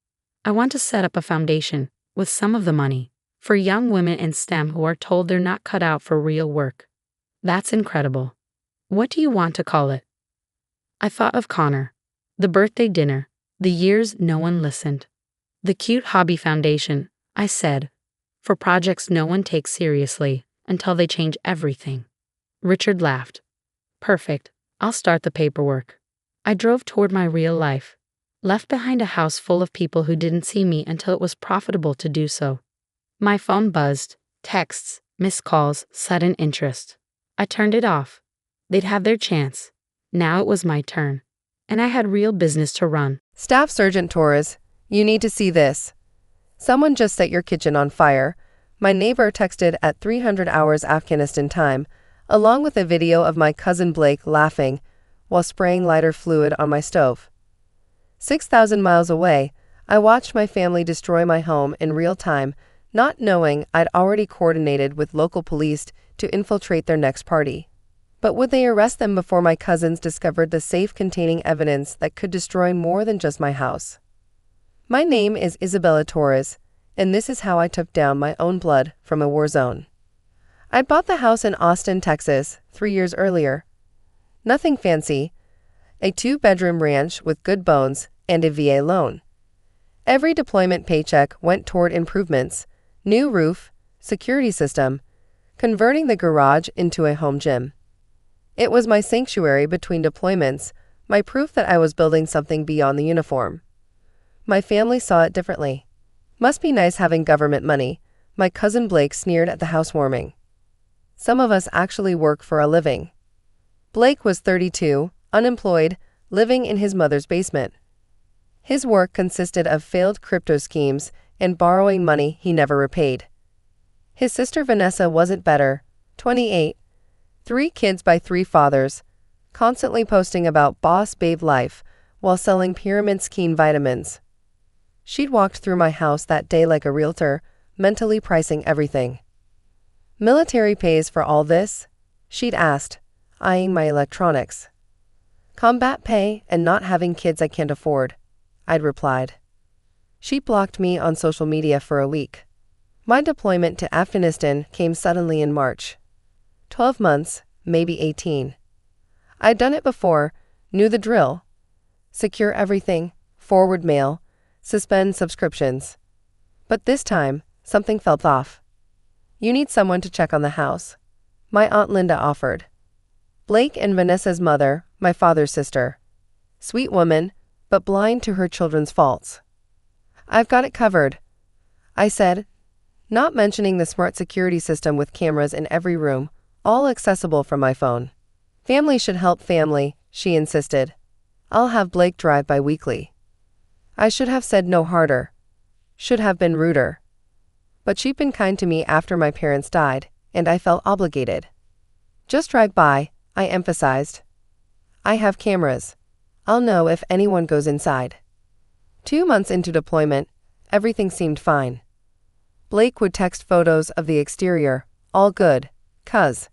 I want to set up a foundation, with some of the money, for young women in STEM who are told they're not cut out for real work. That's incredible. What do you want to call it? I thought of Connor, the birthday dinner, the years no one listened. The cute hobby foundation, I said, for projects no one takes seriously until they change everything. Richard laughed. Perfect, I'll start the paperwork. I drove toward my real life, left behind a house full of people who didn't see me until it was profitable to do so. My phone buzzed, texts, missed calls, sudden interest. I turned it off. They'd had their chance. Now it was my turn. And I had real business to run. Staff Sergeant Torres, you need to see this. Someone just set your kitchen on fire. My neighbor texted at 300 hours Afghanistan time, along with a video of my cousin Blake laughing while spraying lighter fluid on my stove. 6,000 miles away, I watched my family destroy my home in real time, not knowing I'd already coordinated with local police to infiltrate their next party. But would they arrest them before my cousins discovered the safe containing evidence that could destroy more than just my house? My name is Isabella Torres, and this is how I took down my own blood from a war zone. I bought the house in Austin, Texas, 3 years earlier. Nothing fancy, a 2-bedroom ranch with good bones and a VA loan. Every deployment paycheck went toward improvements, new roof, security system, converting the garage into a home gym. It was my sanctuary between deployments, my proof that I was building something beyond the uniform. My family saw it differently. Must be nice having government money, my cousin Blake sneered at the housewarming. Some of us actually work for a living. Blake was 32, unemployed, living in his mother's basement. His work consisted of failed crypto schemes and borrowing money he never repaid. His sister Vanessa wasn't better, 28, 3 kids by 3 fathers, constantly posting about boss babe life while selling pyramid scheme vitamins. She'd walked through my house that day like a realtor, mentally pricing everything. Military pays for all this? She'd asked, eyeing my electronics. Combat pay and not having kids I can't afford, I'd replied. She blocked me on social media for a week. My deployment to Afghanistan came suddenly in March. 12 months, maybe 18. I'd done it before, knew the drill. Secure everything, forward mail, suspend subscriptions. But this time, something felt off. You need someone to check on the house. My Aunt Linda offered. Blake and Vanessa's mother, my father's sister. Sweet woman, but blind to her children's faults. I've got it covered, I said, not mentioning the smart security system with cameras in every room, all accessible from my phone. Family should help family, she insisted. I'll have Blake drive bi-weekly. I should have said no harder. Should have been ruder. But she'd been kind to me after my parents died, and I felt obligated. Just drive by, I emphasized. I have cameras. I'll know if anyone goes inside. 2 months into deployment, everything seemed fine. Blake would text photos of the exterior, all good, cuz.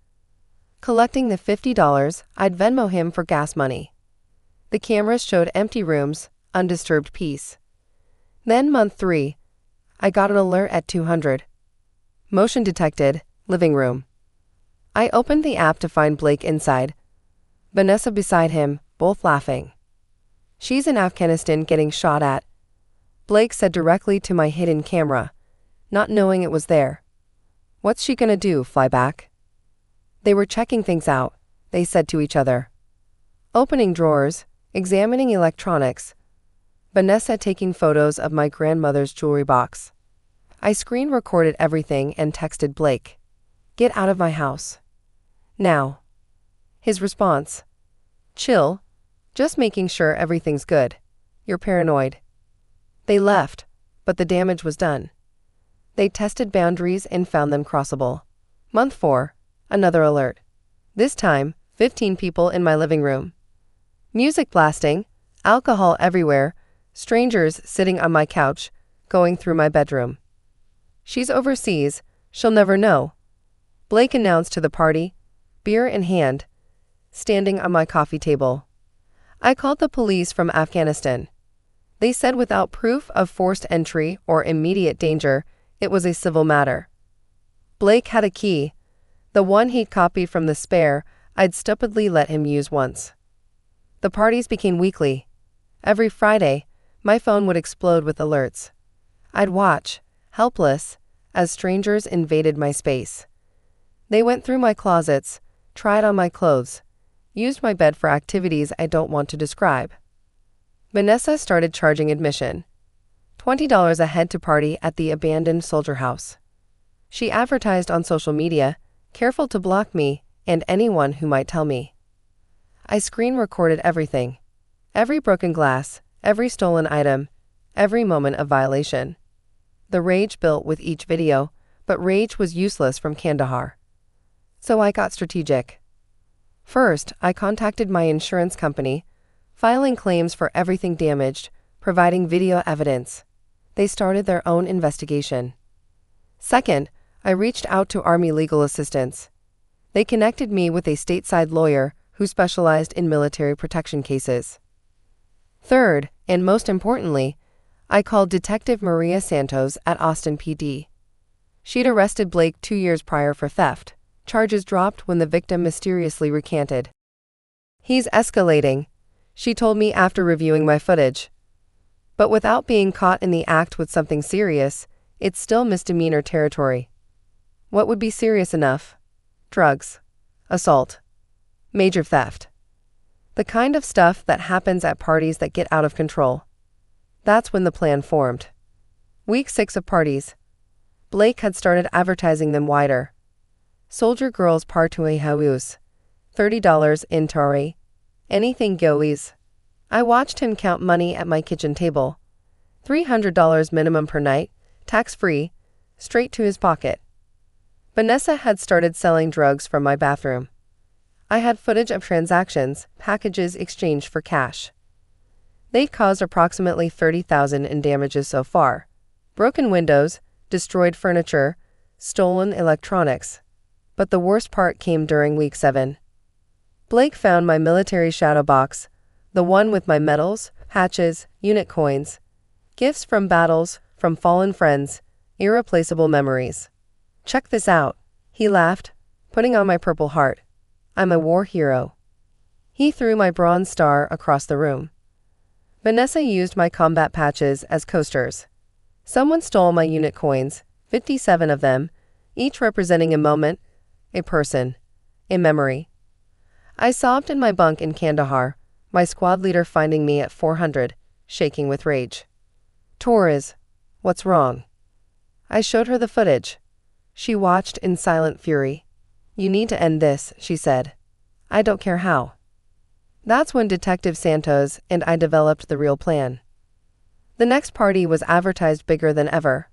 Collecting the $50, I'd Venmo him for gas money. The cameras showed empty rooms, undisturbed peace. Then month 3, I got an alert at 200. Motion detected, living room. I opened the app to find Blake inside. Vanessa beside him, both laughing. She's in Afghanistan getting shot at, Blake said directly to my hidden camera, not knowing it was there. What's she gonna do, fly back? They were checking things out, they said to each other. Opening drawers, examining electronics. Vanessa taking photos of my grandmother's jewelry box. I screen recorded everything and texted Blake. Get out of my house. Now. His response. Chill. Just making sure everything's good. You're paranoid. They left, but the damage was done. They tested boundaries and found them crossable. Month 4. Another alert. This time, 15 people in my living room. Music blasting, alcohol everywhere, strangers sitting on my couch, going through my bedroom. She's overseas, she'll never know. Blake announced to the party, beer in hand, standing on my coffee table. I called the police from Afghanistan. They said without proof of forced entry or immediate danger, it was a civil matter. Blake had a key, the one he'd copied from the spare I'd stupidly let him use once. The parties became weekly. Every Friday, my phone would explode with alerts. I'd watch, helpless, as strangers invaded my space. They went through my closets, tried on my clothes, used my bed for activities I don't want to describe. Vanessa started charging admission. $20 a head to party at the abandoned soldier house. She advertised on social media, careful to block me and anyone who might tell me. I screen recorded everything. Every broken glass, every stolen item, every moment of violation. The rage built with each video, but rage was useless from Kandahar. So I got strategic. First, I contacted my insurance company, filing claims for everything damaged, providing video evidence. They started their own investigation. Second, I reached out to Army legal assistance. They connected me with a stateside lawyer who specialized in military protection cases. Third, and most importantly, I called Detective Maria Santos at Austin PD. She'd arrested Blake 2 years prior for theft. Charges dropped when the victim mysteriously recanted. He's escalating, she told me after reviewing my footage. But without being caught in the act with something serious, it's still misdemeanor territory. What would be serious enough? Drugs, assault, major theft. The kind of stuff that happens at parties that get out of control. That's when the plan formed. Week 6 of parties. Blake had started advertising them wider. Soldier girls partui haus. $30 in Tari. Anything goes. I watched him count money at my kitchen table. $300 minimum per night, tax-free, straight to his pocket. Vanessa had started selling drugs from my bathroom. I had footage of transactions, packages exchanged for cash. They'd caused approximately $30,000 in damages so far. Broken windows, destroyed furniture, stolen electronics. But the worst part came during week 7. Blake found my military shadow box, the one with my medals, patches, unit coins, gifts from battles, from fallen friends, irreplaceable memories. Check this out, he laughed, putting on my purple heart. I'm a war hero. He threw my bronze star across the room. Vanessa used my combat patches as coasters. Someone stole my unit coins, 57 of them, each representing a moment, a person, a memory. I sobbed in my bunk in Kandahar, my squad leader finding me at 400, shaking with rage. Torres, what's wrong? I showed her the footage. She watched in silent fury. You need to end this, she said. I don't care how. That's when Detective Santos and I developed the real plan. The next party was advertised bigger than ever.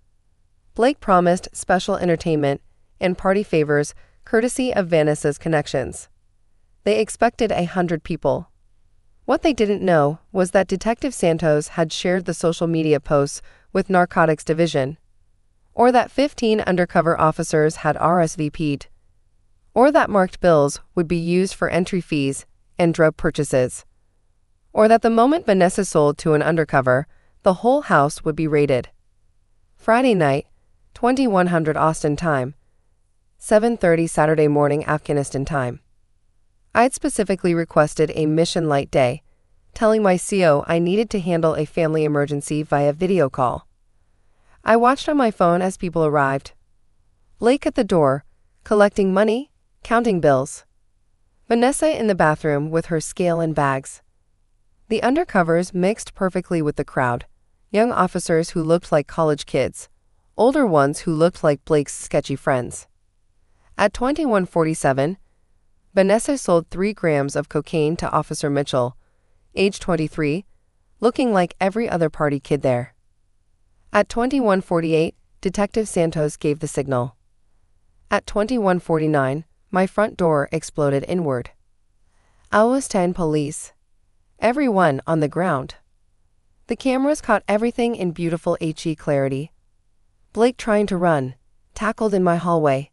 Blake promised special entertainment and party favors courtesy of Vanessa's connections. They expected 100 people. What they didn't know was that Detective Santos had shared the social media posts with Narcotics Division, or that 15 undercover officers had RSVP'd, or that marked bills would be used for entry fees and drug purchases, or that the moment Vanessa sold to an undercover, the whole house would be raided. Friday night, 2100 Austin time, 7:30 Saturday morning Afghanistan time. I'd specifically requested a mission light day, telling my CO I needed to handle a family emergency via video call. I watched on my phone as people arrived. Blake at the door, collecting money, counting bills. Vanessa in the bathroom with her scale and bags. The undercovers mixed perfectly with the crowd, young officers who looked like college kids, older ones who looked like Blake's sketchy friends. At 21:47, Vanessa sold 3 grams of cocaine to Officer Mitchell, age 23, looking like every other party kid there. At 21:48, Detective Santos gave the signal. At 21:49, my front door exploded inward. I was 10 police. Everyone on the ground. The cameras caught everything in beautiful HE clarity. Blake trying to run, tackled in my hallway.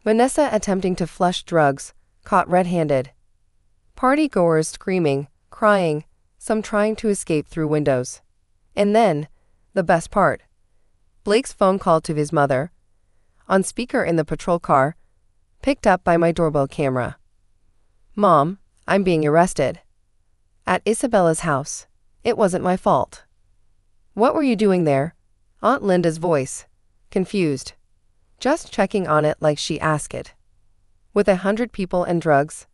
Vanessa attempting to flush drugs, caught red-handed. Party-goers screaming, crying, some trying to escape through windows. And then, the best part, Blake's phone call to his mother, on speaker in the patrol car, picked up by my doorbell camera. "Mom, I'm being arrested. At Isabella's house. It wasn't my fault." "What were you doing there?" Aunt Linda's voice, confused. "Just checking on it like she asked it." "With 100 people and drugs?"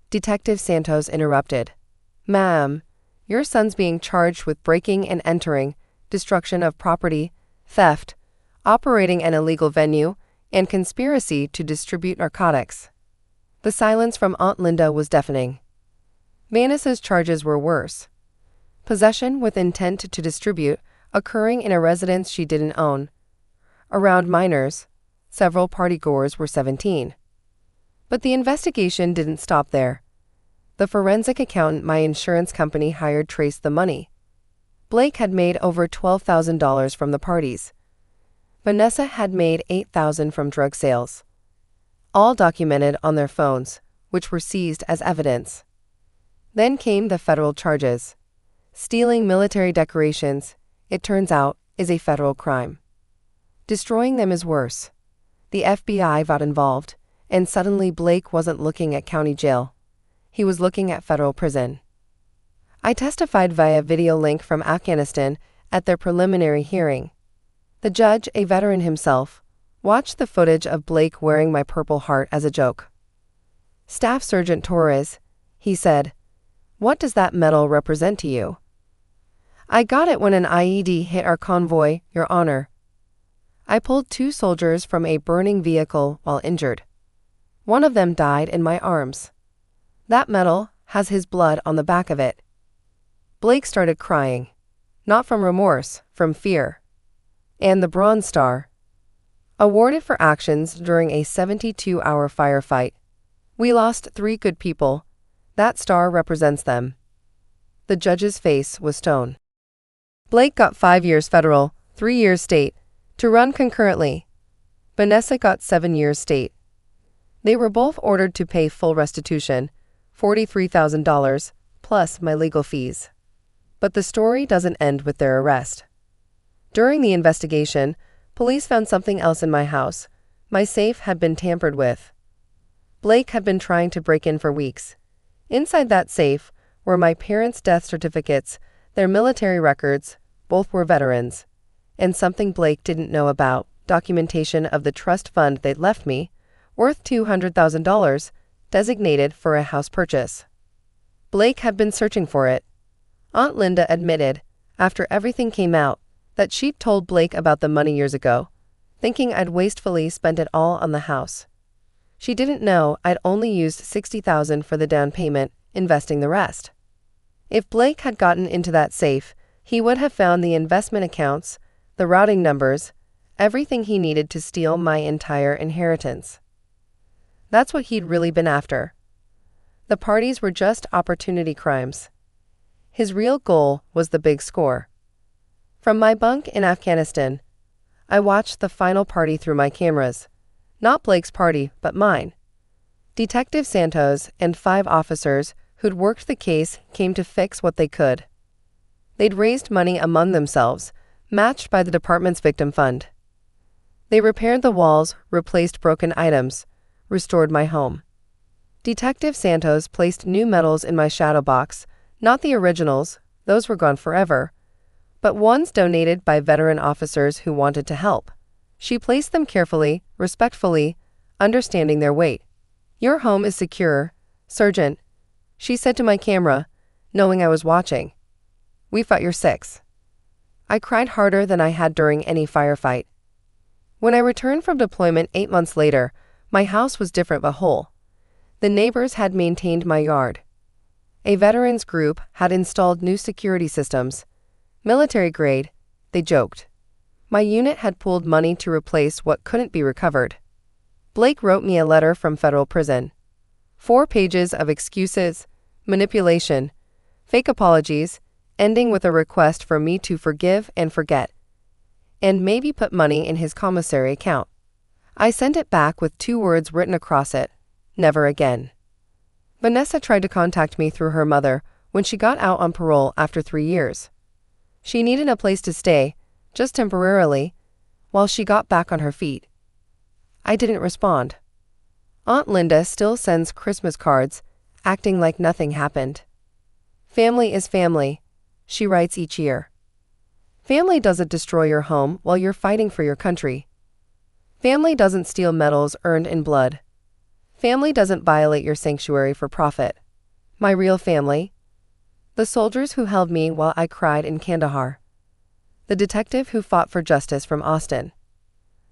Detective Santos interrupted. "Ma'am, your son's being charged with breaking and entering, destruction of property, theft, operating an illegal venue, and conspiracy to distribute narcotics." The silence from Aunt Linda was deafening. Vanessa's charges were worse. Possession with intent to distribute, occurring in a residence she didn't own. Around minors, several partygoers were 17. But the investigation didn't stop there. The forensic accountant my insurance company hired traced the money. Blake had made over $12,000 from the parties. Vanessa had made $8,000 from drug sales. All documented on their phones, which were seized as evidence. Then came the federal charges. Stealing military decorations, it turns out, is a federal crime. Destroying them is worse. The FBI got involved, and suddenly Blake wasn't looking at county jail. He was looking at federal prison. I testified via video link from Afghanistan at their preliminary hearing. The judge, a veteran himself, watched the footage of Blake wearing my Purple Heart as a joke. "Staff Sergeant Torres," he said, "what does that medal represent to you?" "I got it when an IED hit our convoy, Your Honor. I pulled 2 soldiers from a burning vehicle while injured. One of them died in my arms. That medal has his blood on the back of it." Blake started crying. Not from remorse, from fear. And the Bronze Star. Awarded for actions during a 72-hour firefight. "We lost 3 good people. That star represents them." The judge's face was stone. Blake got 5 years federal, 3 years state, to run concurrently. Vanessa got 7 years state. They were both ordered to pay full restitution, $43,000, plus my legal fees. But the story doesn't end with their arrest. During the investigation, police found something else in my house. My safe had been tampered with. Blake had been trying to break in for weeks. Inside that safe were my parents' death certificates, their military records, both were veterans, and something Blake didn't know about, documentation of the trust fund they'd left me, worth $200,000, designated for a house purchase. Blake had been searching for it. Aunt Linda admitted, after everything came out, that she'd told Blake about the money years ago, thinking I'd wastefully spent it all on the house. She didn't know I'd only used $60,000 for the down payment, investing the rest. If Blake had gotten into that safe, he would have found the investment accounts, the routing numbers, everything he needed to steal my entire inheritance. That's what he'd really been after. The parties were just opportunity crimes. His real goal was the big score. From my bunk in Afghanistan, I watched the final party through my cameras. Not Blake's party, but mine. Detective Santos and 5 officers who'd worked the case came to fix what they could. They'd raised money among themselves, matched by the department's victim fund. They repaired the walls, replaced broken items, restored my home. Detective Santos placed new medals in my shadow box, not the originals, those were gone forever, but ones donated by veteran officers who wanted to help. She placed them carefully, respectfully, understanding their weight. "Your home is secure, Sergeant," she said to my camera, knowing I was watching. "We fought your 6. I cried harder than I had during any firefight. When I returned from deployment 8 months later, my house was different but whole. The neighbors had maintained my yard. A veterans group had installed new security systems. Military grade, they joked. My unit had pooled money to replace what couldn't be recovered. Blake wrote me a letter from federal prison. 4 pages of excuses, manipulation, fake apologies, ending with a request for me to forgive and forget, and maybe put money in his commissary account. I sent it back with 2 words written across it: never again. Vanessa tried to contact me through her mother when she got out on parole after 3 years. She needed a place to stay, just temporarily, while she got back on her feet. I didn't respond. Aunt Linda still sends Christmas cards, acting like nothing happened. Family is family, she writes each year. Family doesn't destroy your home while you're fighting for your country. Family doesn't steal medals earned in blood. Family doesn't violate your sanctuary for profit. My real family? The soldiers who held me while I cried in Kandahar. The detective who fought for justice from Austin.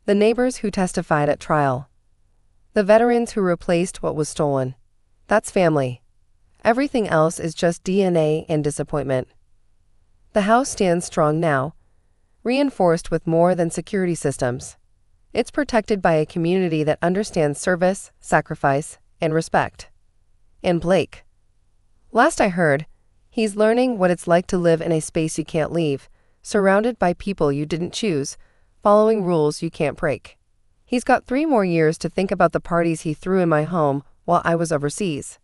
The neighbors who testified at trial. The veterans who replaced what was stolen. That's family. Everything else is just DNA and disappointment. The house stands strong now, reinforced with more than security systems. It's protected by a community that understands service, sacrifice, and respect. And Blake. Last I heard, he's learning what it's like to live in a space you can't leave, surrounded by people you didn't choose, following rules you can't break. He's got 3 more years to think about the parties he threw in my home while I was overseas.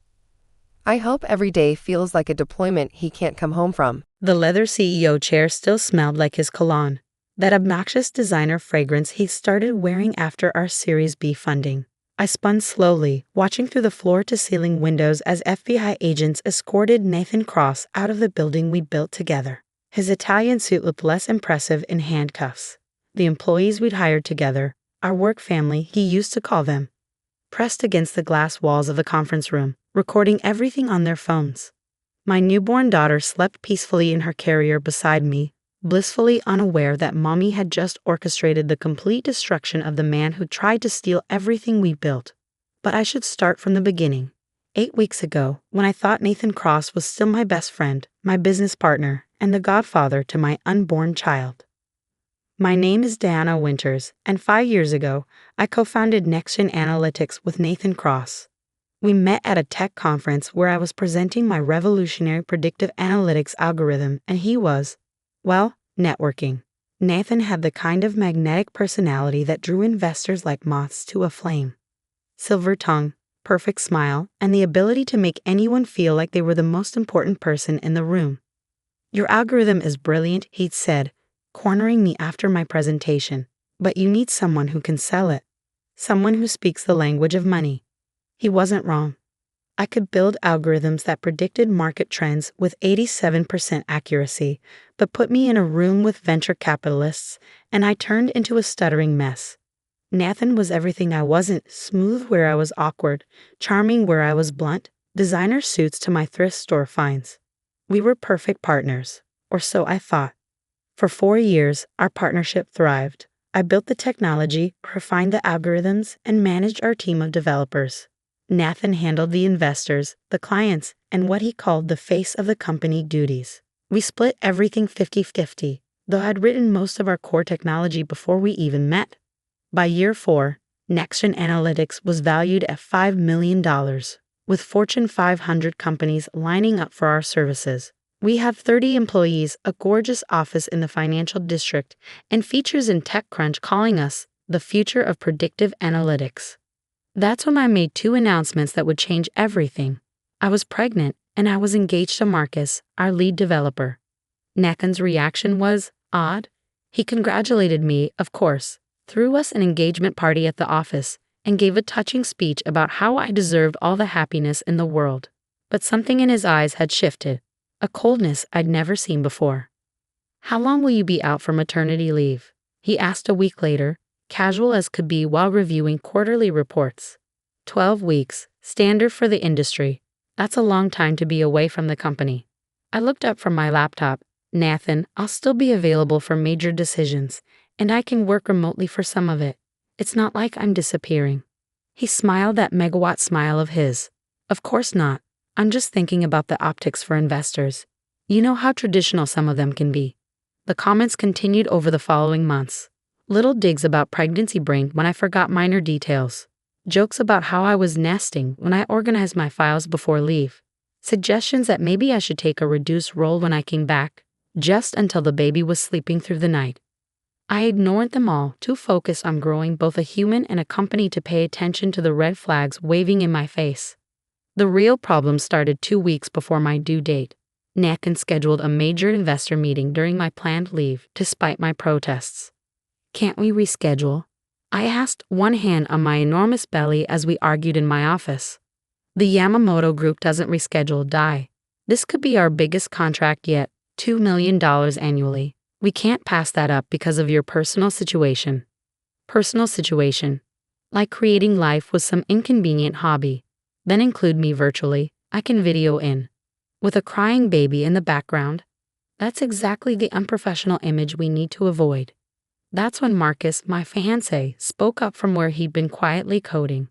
I hope every day feels like a deployment he can't come home from. The leather CEO chair still smelled like his cologne, that obnoxious designer fragrance he started wearing after our Series B funding. I spun slowly, watching through the floor-to-ceiling windows as FBI agents escorted Nathan Cross out of the building we built together. His Italian suit looked less impressive in handcuffs. The employees we'd hired together, our work family he used to call them, pressed against the glass walls of the conference room, recording everything on their phones. My newborn daughter slept peacefully in her carrier beside me, blissfully unaware that Mommy had just orchestrated the complete destruction of the man who tried to steal everything we built. But I should start from the beginning. 8 weeks ago, when I thought Nathan Cross was still my best friend, my business partner, and the godfather to my unborn child. My name is Diana Winters, and 5 years ago, I co-founded NextGen Analytics with Nathan Cross. We met at a tech conference where I was presenting my revolutionary predictive analytics algorithm, and he was, well, networking. Nathan had the kind of magnetic personality that drew investors like moths to a flame. Silver tongue, perfect smile, and the ability to make anyone feel like they were the most important person in the room. Your algorithm is brilliant, he'd said, cornering me after my presentation, but you need someone who can sell it. Someone who speaks the language of money. He wasn't wrong. I could build algorithms that predicted market trends with 87% accuracy, but put me in a room with venture capitalists, and I turned into a stuttering mess. Nathan was everything I wasn't, smooth where I was awkward, charming where I was blunt, designer suits to my thrift store finds. We were perfect partners, or so I thought. For 4 years, our partnership thrived. I built the technology, refined the algorithms, and managed our team of developers. Nathan handled the investors, the clients, and what he called the face of the company duties. We split everything 50-50, though I'd written most of our core technology before we even met. By year 4, NextGen Analytics was valued at $5 million, with Fortune 500 companies lining up for our services. We have 30 employees, a gorgeous office in the financial district, and features in TechCrunch calling us the future of predictive analytics. That's when I made 2 announcements that would change everything. I was pregnant, and I was engaged to Marcus, our lead developer. Nathan's reaction was odd. He congratulated me, of course, threw us an engagement party at the office, and gave a touching speech about how I deserved all the happiness in the world. But something in his eyes had shifted, a coldness I'd never seen before. "How long will you be out for maternity leave?" he asked a week later, casual as could be while reviewing quarterly reports. 12 weeks, standard for the industry. That's a long time to be away from the company. I looked up from my laptop. Nathan, I'll still be available for major decisions, and I can work remotely for some of it. It's not like I'm disappearing. He smiled that megawatt smile of his. Of course not. I'm just thinking about the optics for investors. You know how traditional some of them can be. The comments continued over the following months. Little digs about pregnancy brain when I forgot minor details. Jokes about how I was nesting when I organized my files before leave. Suggestions that maybe I should take a reduced role when I came back, just until the baby was sleeping through the night. I ignored them all, too focused on growing both a human and a company to pay attention to the red flags waving in my face. The real problem started 2 weeks before my due date. Nathan scheduled a major investor meeting during my planned leave, despite my protests. Can't we reschedule? I asked, one hand on my enormous belly as we argued in my office. The Yamamoto Group doesn't reschedule DIL. This could be our biggest contract yet, $2 million annually. We can't pass that up because of your personal situation. Personal situation. Like creating life with some inconvenient hobby. Then include me virtually, I can video in. With a crying baby in the background. That's exactly the unprofessional image we need to avoid. That's when Marcus, my fiancé, spoke up from where he'd been quietly coding.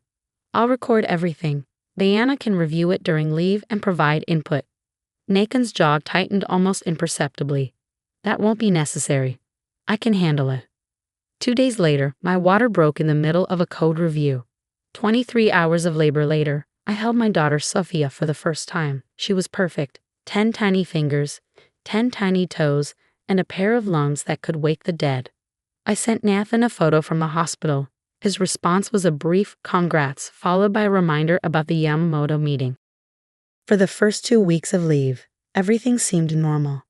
I'll record everything. Diana can review it during leave and provide input. Nathan's jaw tightened almost imperceptibly. That won't be necessary. I can handle it. 2 days later, my water broke in the middle of a code review. 23 hours of labor later, I held my daughter Sophia for the first time. She was perfect. 10 tiny fingers, 10 tiny toes, and a pair of lungs that could wake the dead. I sent Nathan a photo from the hospital. His response was a brief congrats, followed by a reminder about the Yamamoto meeting. For the first 2 weeks of leave, everything seemed normal.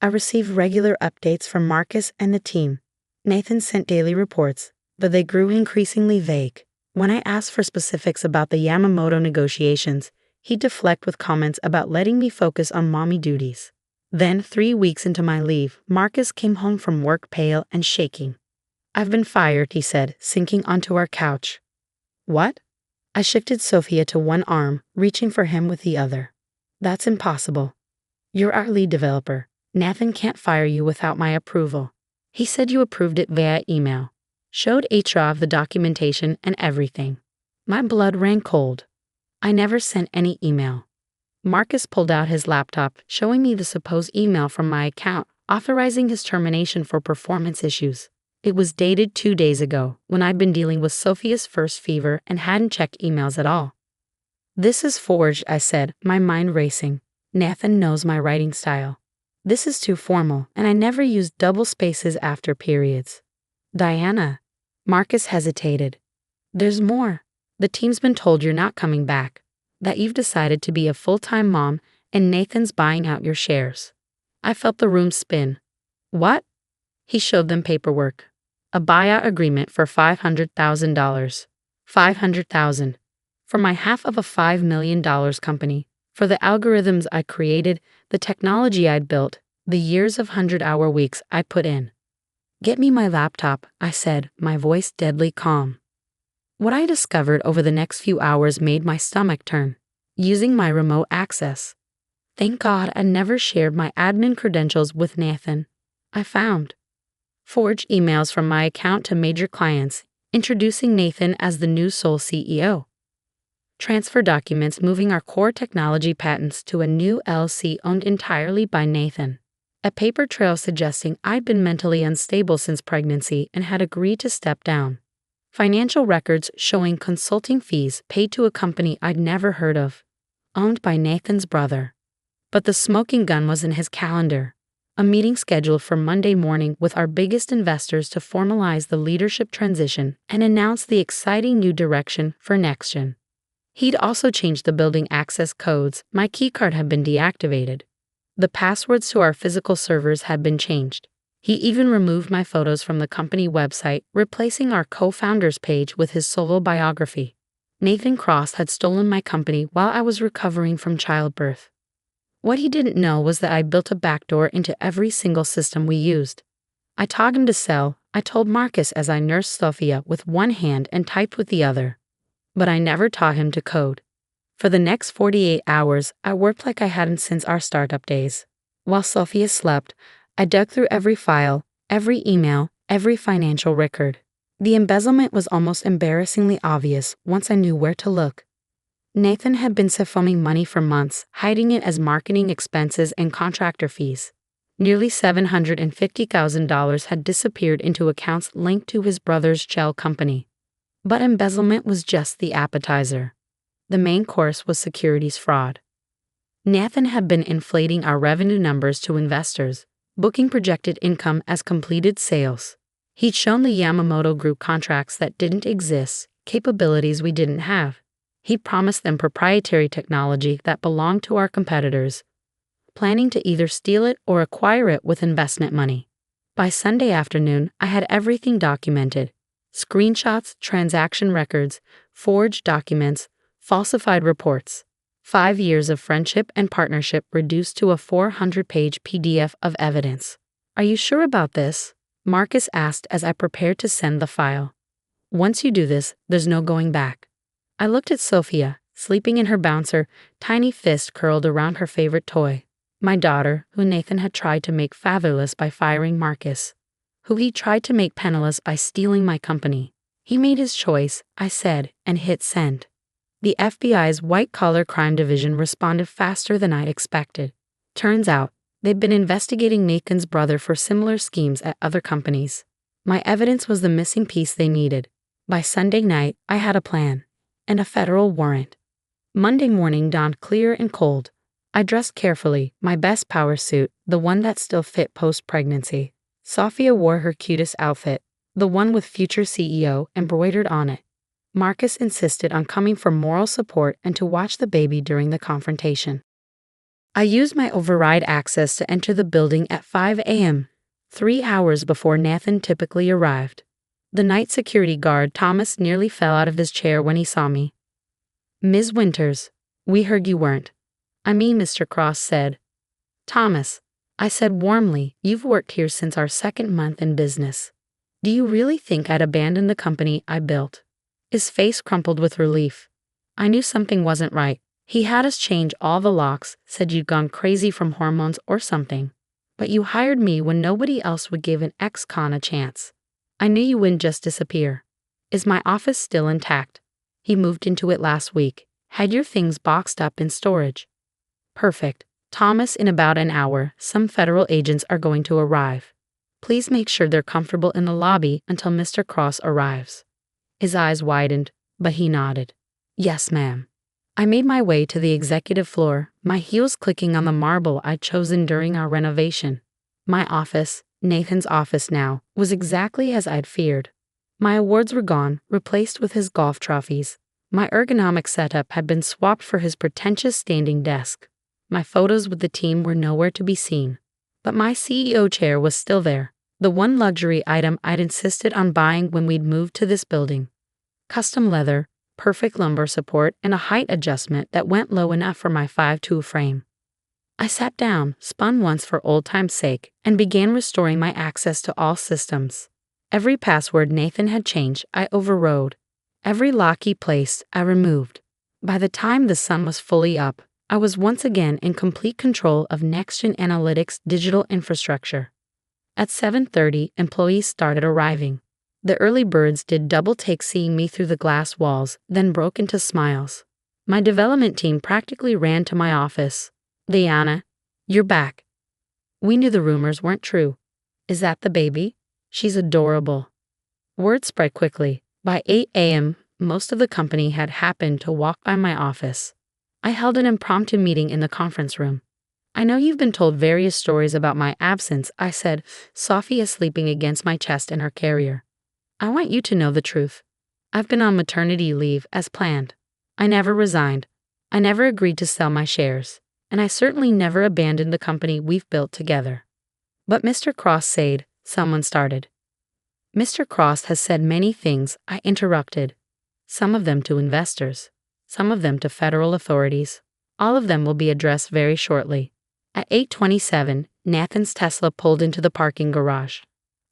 I received regular updates from Marcus and the team. Nathan sent daily reports, but they grew increasingly vague. When I asked for specifics about the Yamamoto negotiations, he'd deflect with comments about letting me focus on mommy duties. Then, 3 weeks into my leave, Marcus came home from work pale and shaking. I've been fired, he said, sinking onto our couch. What? I shifted Sophia to one arm, reaching for him with the other. That's impossible. You're our lead developer. Nathan can't fire you without my approval. He said you approved it via email. Showed HR the documentation and everything. My blood ran cold. I never sent any email. Marcus pulled out his laptop, showing me the supposed email from my account, authorizing his termination for performance issues. It was dated 2 days ago, when I'd been dealing with Sophia's first fever and hadn't checked emails at all. This is forged, I said, my mind racing. Nathan knows my writing style. This is too formal, and I never use double spaces after periods. Diana. Marcus hesitated. There's more. The team's been told you're not coming back, that you've decided to be a full-time mom, and Nathan's buying out your shares. I felt the room spin. What? He showed them paperwork. A buyout agreement for $500,000. $500,000. For my half of a $5 million company. For the algorithms I created, the technology I'd built, the years of 100-hour weeks I put in. Get me my laptop, I said, my voice deadly calm. What I discovered over the next few hours made my stomach turn. Using my remote access. Thank God I never shared my admin credentials with Nathan. I found forged emails from my account to major clients, introducing Nathan as the new sole CEO. Transfer documents moving our core technology patents to a new LLC owned entirely by Nathan. A paper trail suggesting I'd been mentally unstable since pregnancy and had agreed to step down. Financial records showing consulting fees paid to a company I'd never heard of, owned by Nathan's brother. But the smoking gun was in his calendar. A meeting scheduled for Monday morning with our biggest investors to formalize the leadership transition and announce the exciting new direction for NextGen. He'd also changed the building access codes. My keycard had been deactivated. The passwords to our physical servers had been changed. He even removed my photos from the company website, replacing our co-founders page with his solo biography. Nathan Cross had stolen my company while I was recovering from childbirth. What he didn't know was that I built a backdoor into every single system we used. I taught him to sell, I told Marcus as I nursed Sophia with one hand and typed with the other. But I never taught him to code. For the next 48 hours, I worked like I hadn't since our startup days. While Sophia slept, I dug through every file, every email, every financial record. The embezzlement was almost embarrassingly obvious once I knew where to look. Nathan had been siphonning money for months, hiding it as marketing expenses and contractor fees. Nearly $750,000 had disappeared into accounts linked to his brother's shell company. But embezzlement was just the appetizer. The main course was securities fraud. Nathan had been inflating our revenue numbers to investors, booking projected income as completed sales. He'd shown the Yamamoto Group contracts that didn't exist, capabilities we didn't have. He promised them proprietary technology that belonged to our competitors, planning to either steal it or acquire it with investment money. By Sunday afternoon, I had everything documented: screenshots, transaction records, forged documents, falsified reports. 5 years of friendship and partnership reduced to a 400-page PDF of evidence. "Are you sure about this?" Marcus asked as I prepared to send the file. "Once you do this, there's no going back." I looked at Sophia, sleeping in her bouncer, tiny fist curled around her favorite toy. My daughter, who Nathan had tried to make fatherless by firing Marcus, who he tried to make penniless by stealing my company. He made his choice, I said, and hit send. The FBI's white-collar crime division responded faster than I'd expected. Turns out, they'd been investigating Nathan's brother for similar schemes at other companies. My evidence was the missing piece they needed. By Sunday night, I had a plan and a federal warrant. Monday morning dawned clear and cold. I dressed carefully, my best power suit, the one that still fit post-pregnancy. Sophia wore her cutest outfit, the one with future CEO embroidered on it. Marcus insisted on coming for moral support and to watch the baby during the confrontation. I used my override access to enter the building at 5 a.m., 3 hours before Nathan typically arrived. The night security guard, Thomas, nearly fell out of his chair when he saw me. "Ms. Winters, we heard you weren't." "I mean," Mr. Cross said. "Thomas," I said warmly, "you've worked here since our second month in business. Do you really think I'd abandon the company I built?" His face crumpled with relief. I knew something wasn't right. He had us change all the locks, said you'd gone crazy from hormones or something. But you hired me when nobody else would give an ex-con a chance. I knew you wouldn't just disappear. Is my office still intact? He moved into it last week. Had your things boxed up in storage? Perfect. Thomas, in about an hour, some federal agents are going to arrive. Please make sure they're comfortable in the lobby until Mr. Cross arrives. His eyes widened, but he nodded. Yes, ma'am. I made my way to the executive floor, my heels clicking on the marble I'd chosen during our renovation. My office, Nathan's office now, was exactly as I'd feared. My awards were gone, replaced with his golf trophies. My ergonomic setup had been swapped for his pretentious standing desk. My photos with the team were nowhere to be seen. But my CEO chair was still there, the one luxury item I'd insisted on buying when we'd moved to this building. Custom leather, perfect lumbar support, and a height adjustment that went low enough for my 5'2" frame. I sat down, spun once for old time's sake, and began restoring my access to all systems. Every password Nathan had changed, I overrode. Every lock he placed, I removed. By the time the sun was fully up, I was once again in complete control of Next-Gen Analytics' digital infrastructure. At 7:30, employees started arriving. The early birds did double takes seeing me through the glass walls, then broke into smiles. My development team practically ran to my office. "Diana, you're back. We knew the rumors weren't true. Is that the baby? She's adorable." Word spread quickly. By 8 a.m., most of the company had happened to walk by my office. I held an impromptu meeting in the conference room. "I know you've been told various stories about my absence," I said, Sophia sleeping against my chest in her carrier. "I want you to know the truth. I've been on maternity leave as planned. I never resigned. I never agreed to sell my shares. And I certainly never abandoned the company we've built together." "But Mr. Cross said," someone started. "Mr. Cross has said many things," I interrupted. "Some of them to investors. Some of them to federal authorities. All of them will be addressed very shortly." At 8:27, Nathan's Tesla pulled into the parking garage.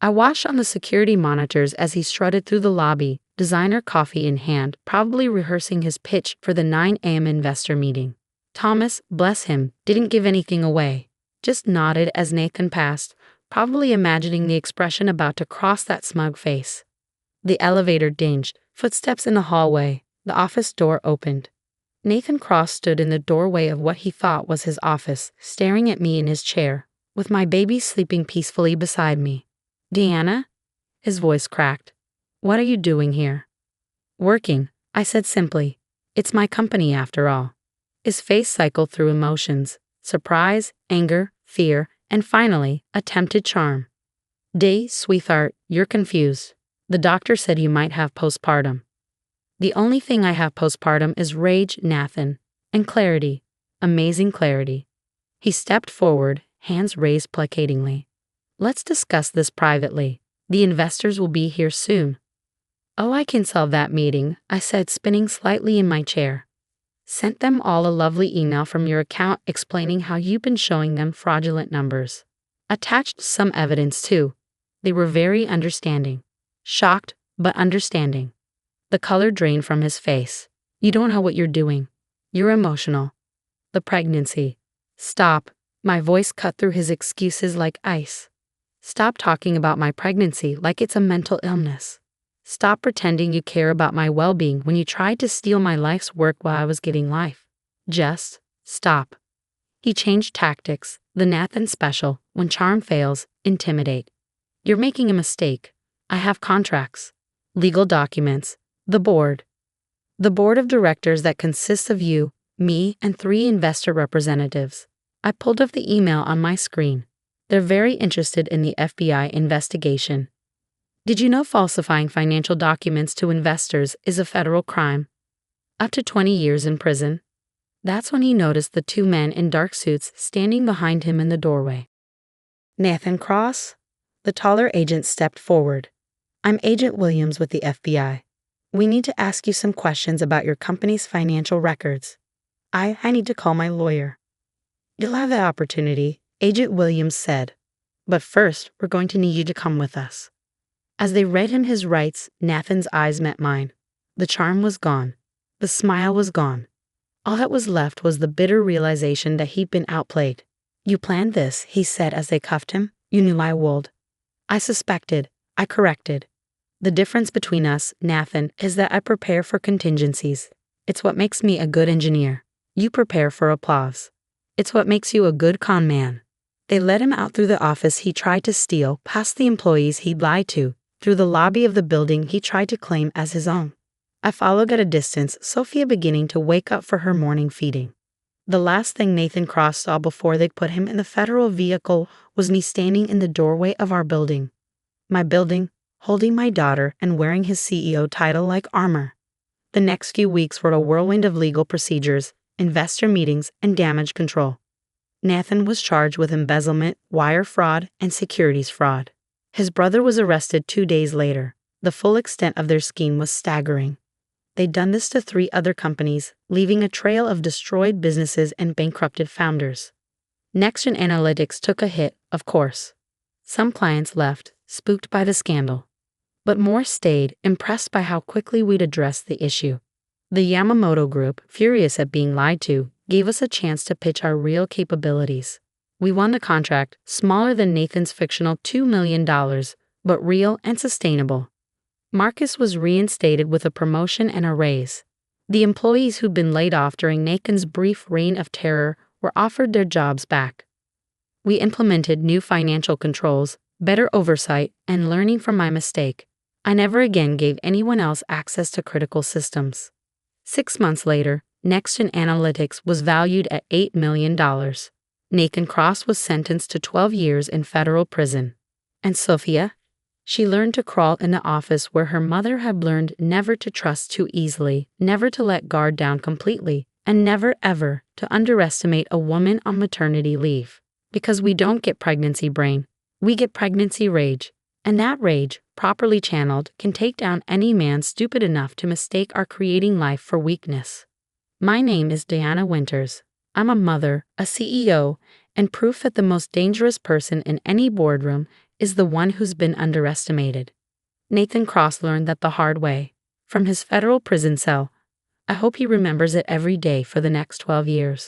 I watched on the security monitors as he strutted through the lobby, designer coffee in hand, probably rehearsing his pitch for the 9 a.m. investor meeting. Thomas, bless him, didn't give anything away, just nodded as Nathan passed, probably imagining the expression about to cross that smug face. The elevator dinged, footsteps in the hallway, the office door opened. Nathan Cross stood in the doorway of what he thought was his office, staring at me in his chair, with my baby sleeping peacefully beside me. "Deanna?" His voice cracked. "What are you doing here?" "Working," I said simply. "It's my company after all." His face cycled through emotions: surprise, anger, fear, and finally, attempted charm. "Sweetheart, you're confused. The doctor said you might have postpartum." "The only thing I have postpartum is rage, Nathan, and clarity, amazing clarity." He stepped forward, hands raised placatingly. "Let's discuss this privately. The investors will be here soon." "Oh, I can solve that meeting," I said, spinning slightly in my chair. "Sent them all a lovely email from your account explaining how you've been showing them fraudulent numbers. Attached some evidence too." They were very understanding. Shocked, but understanding. The color drained from his face. "You don't know what you're doing. You're emotional." "The pregnancy." "Stop." My voice cut through his excuses like ice. "Stop talking about my pregnancy like it's a mental illness. Stop pretending you care about my well-being when you tried to steal my life's work while I was getting life. Just stop." He changed tactics, the Nathan special: when charm fails, intimidate. "You're making a mistake. I have contracts, legal documents, the board. The board of directors that consists of you, me, and 3 investor representatives." I pulled up the email on my screen. "They're very interested in the FBI investigation. Did you know falsifying financial documents to investors is a federal crime? Up to 20 years in prison." That's when he noticed the 2 men in dark suits standing behind him in the doorway. "Nathan Cross?" The taller agent stepped forward. "I'm Agent Williams with the FBI. We need to ask you some questions about your company's financial records." I need to call my lawyer." "You'll have that opportunity," Agent Williams said. "But first, we're going to need you to come with us." As they read him his rights, Nathan's eyes met mine. The charm was gone. The smile was gone. All that was left was the bitter realization that he'd been outplayed. "You planned this," he said as they cuffed him. "You knew I would." "I suspected. I corrected. The difference between us, Nathan, is that I prepare for contingencies. It's what makes me a good engineer. You prepare for applause. It's what makes you a good con man." They led him out through the office he tried to steal, past the employees he'd lied to, through the lobby of the building he tried to claim as his own. I followed at a distance, Sophia beginning to wake up for her morning feeding. The last thing Nathan Cross saw before they put him in the federal vehicle was me standing in the doorway of our building. My building, holding my daughter and wearing his CEO title like armor. The next few weeks were a whirlwind of legal procedures, investor meetings, and damage control. Nathan was charged with embezzlement, wire fraud, and securities fraud. His brother was arrested 2 days later. The full extent of their scheme was staggering. They'd done this to 3 other companies, leaving a trail of destroyed businesses and bankrupted founders. NextGen Analytics took a hit, of course. Some clients left, spooked by the scandal. But more stayed, impressed by how quickly we'd addressed the issue. The Yamamoto Group, furious at being lied to, gave us a chance to pitch our real capabilities. We won the contract, smaller than Nathan's fictional $2 million, but real and sustainable. Marcus was reinstated with a promotion and a raise. The employees who'd been laid off during Nathan's brief reign of terror were offered their jobs back. We implemented new financial controls, better oversight, and learning from my mistake. I never again gave anyone else access to critical systems. 6 months later, NextGen Analytics was valued at $8 million. Nathan Cross was sentenced to 12 years in federal prison. And Sophia? She learned to crawl in the office where her mother had learned never to trust too easily, never to let guard down completely, and never ever to underestimate a woman on maternity leave. Because we don't get pregnancy brain, we get pregnancy rage. And that rage, properly channeled, can take down any man stupid enough to mistake our creating life for weakness. My name is Diana Winters. I'm a mother, a CEO, and proof that the most dangerous person in any boardroom is the one who's been underestimated. Nathan Cross learned that the hard way, from his federal prison cell. I hope he remembers it every day for the next 12 years.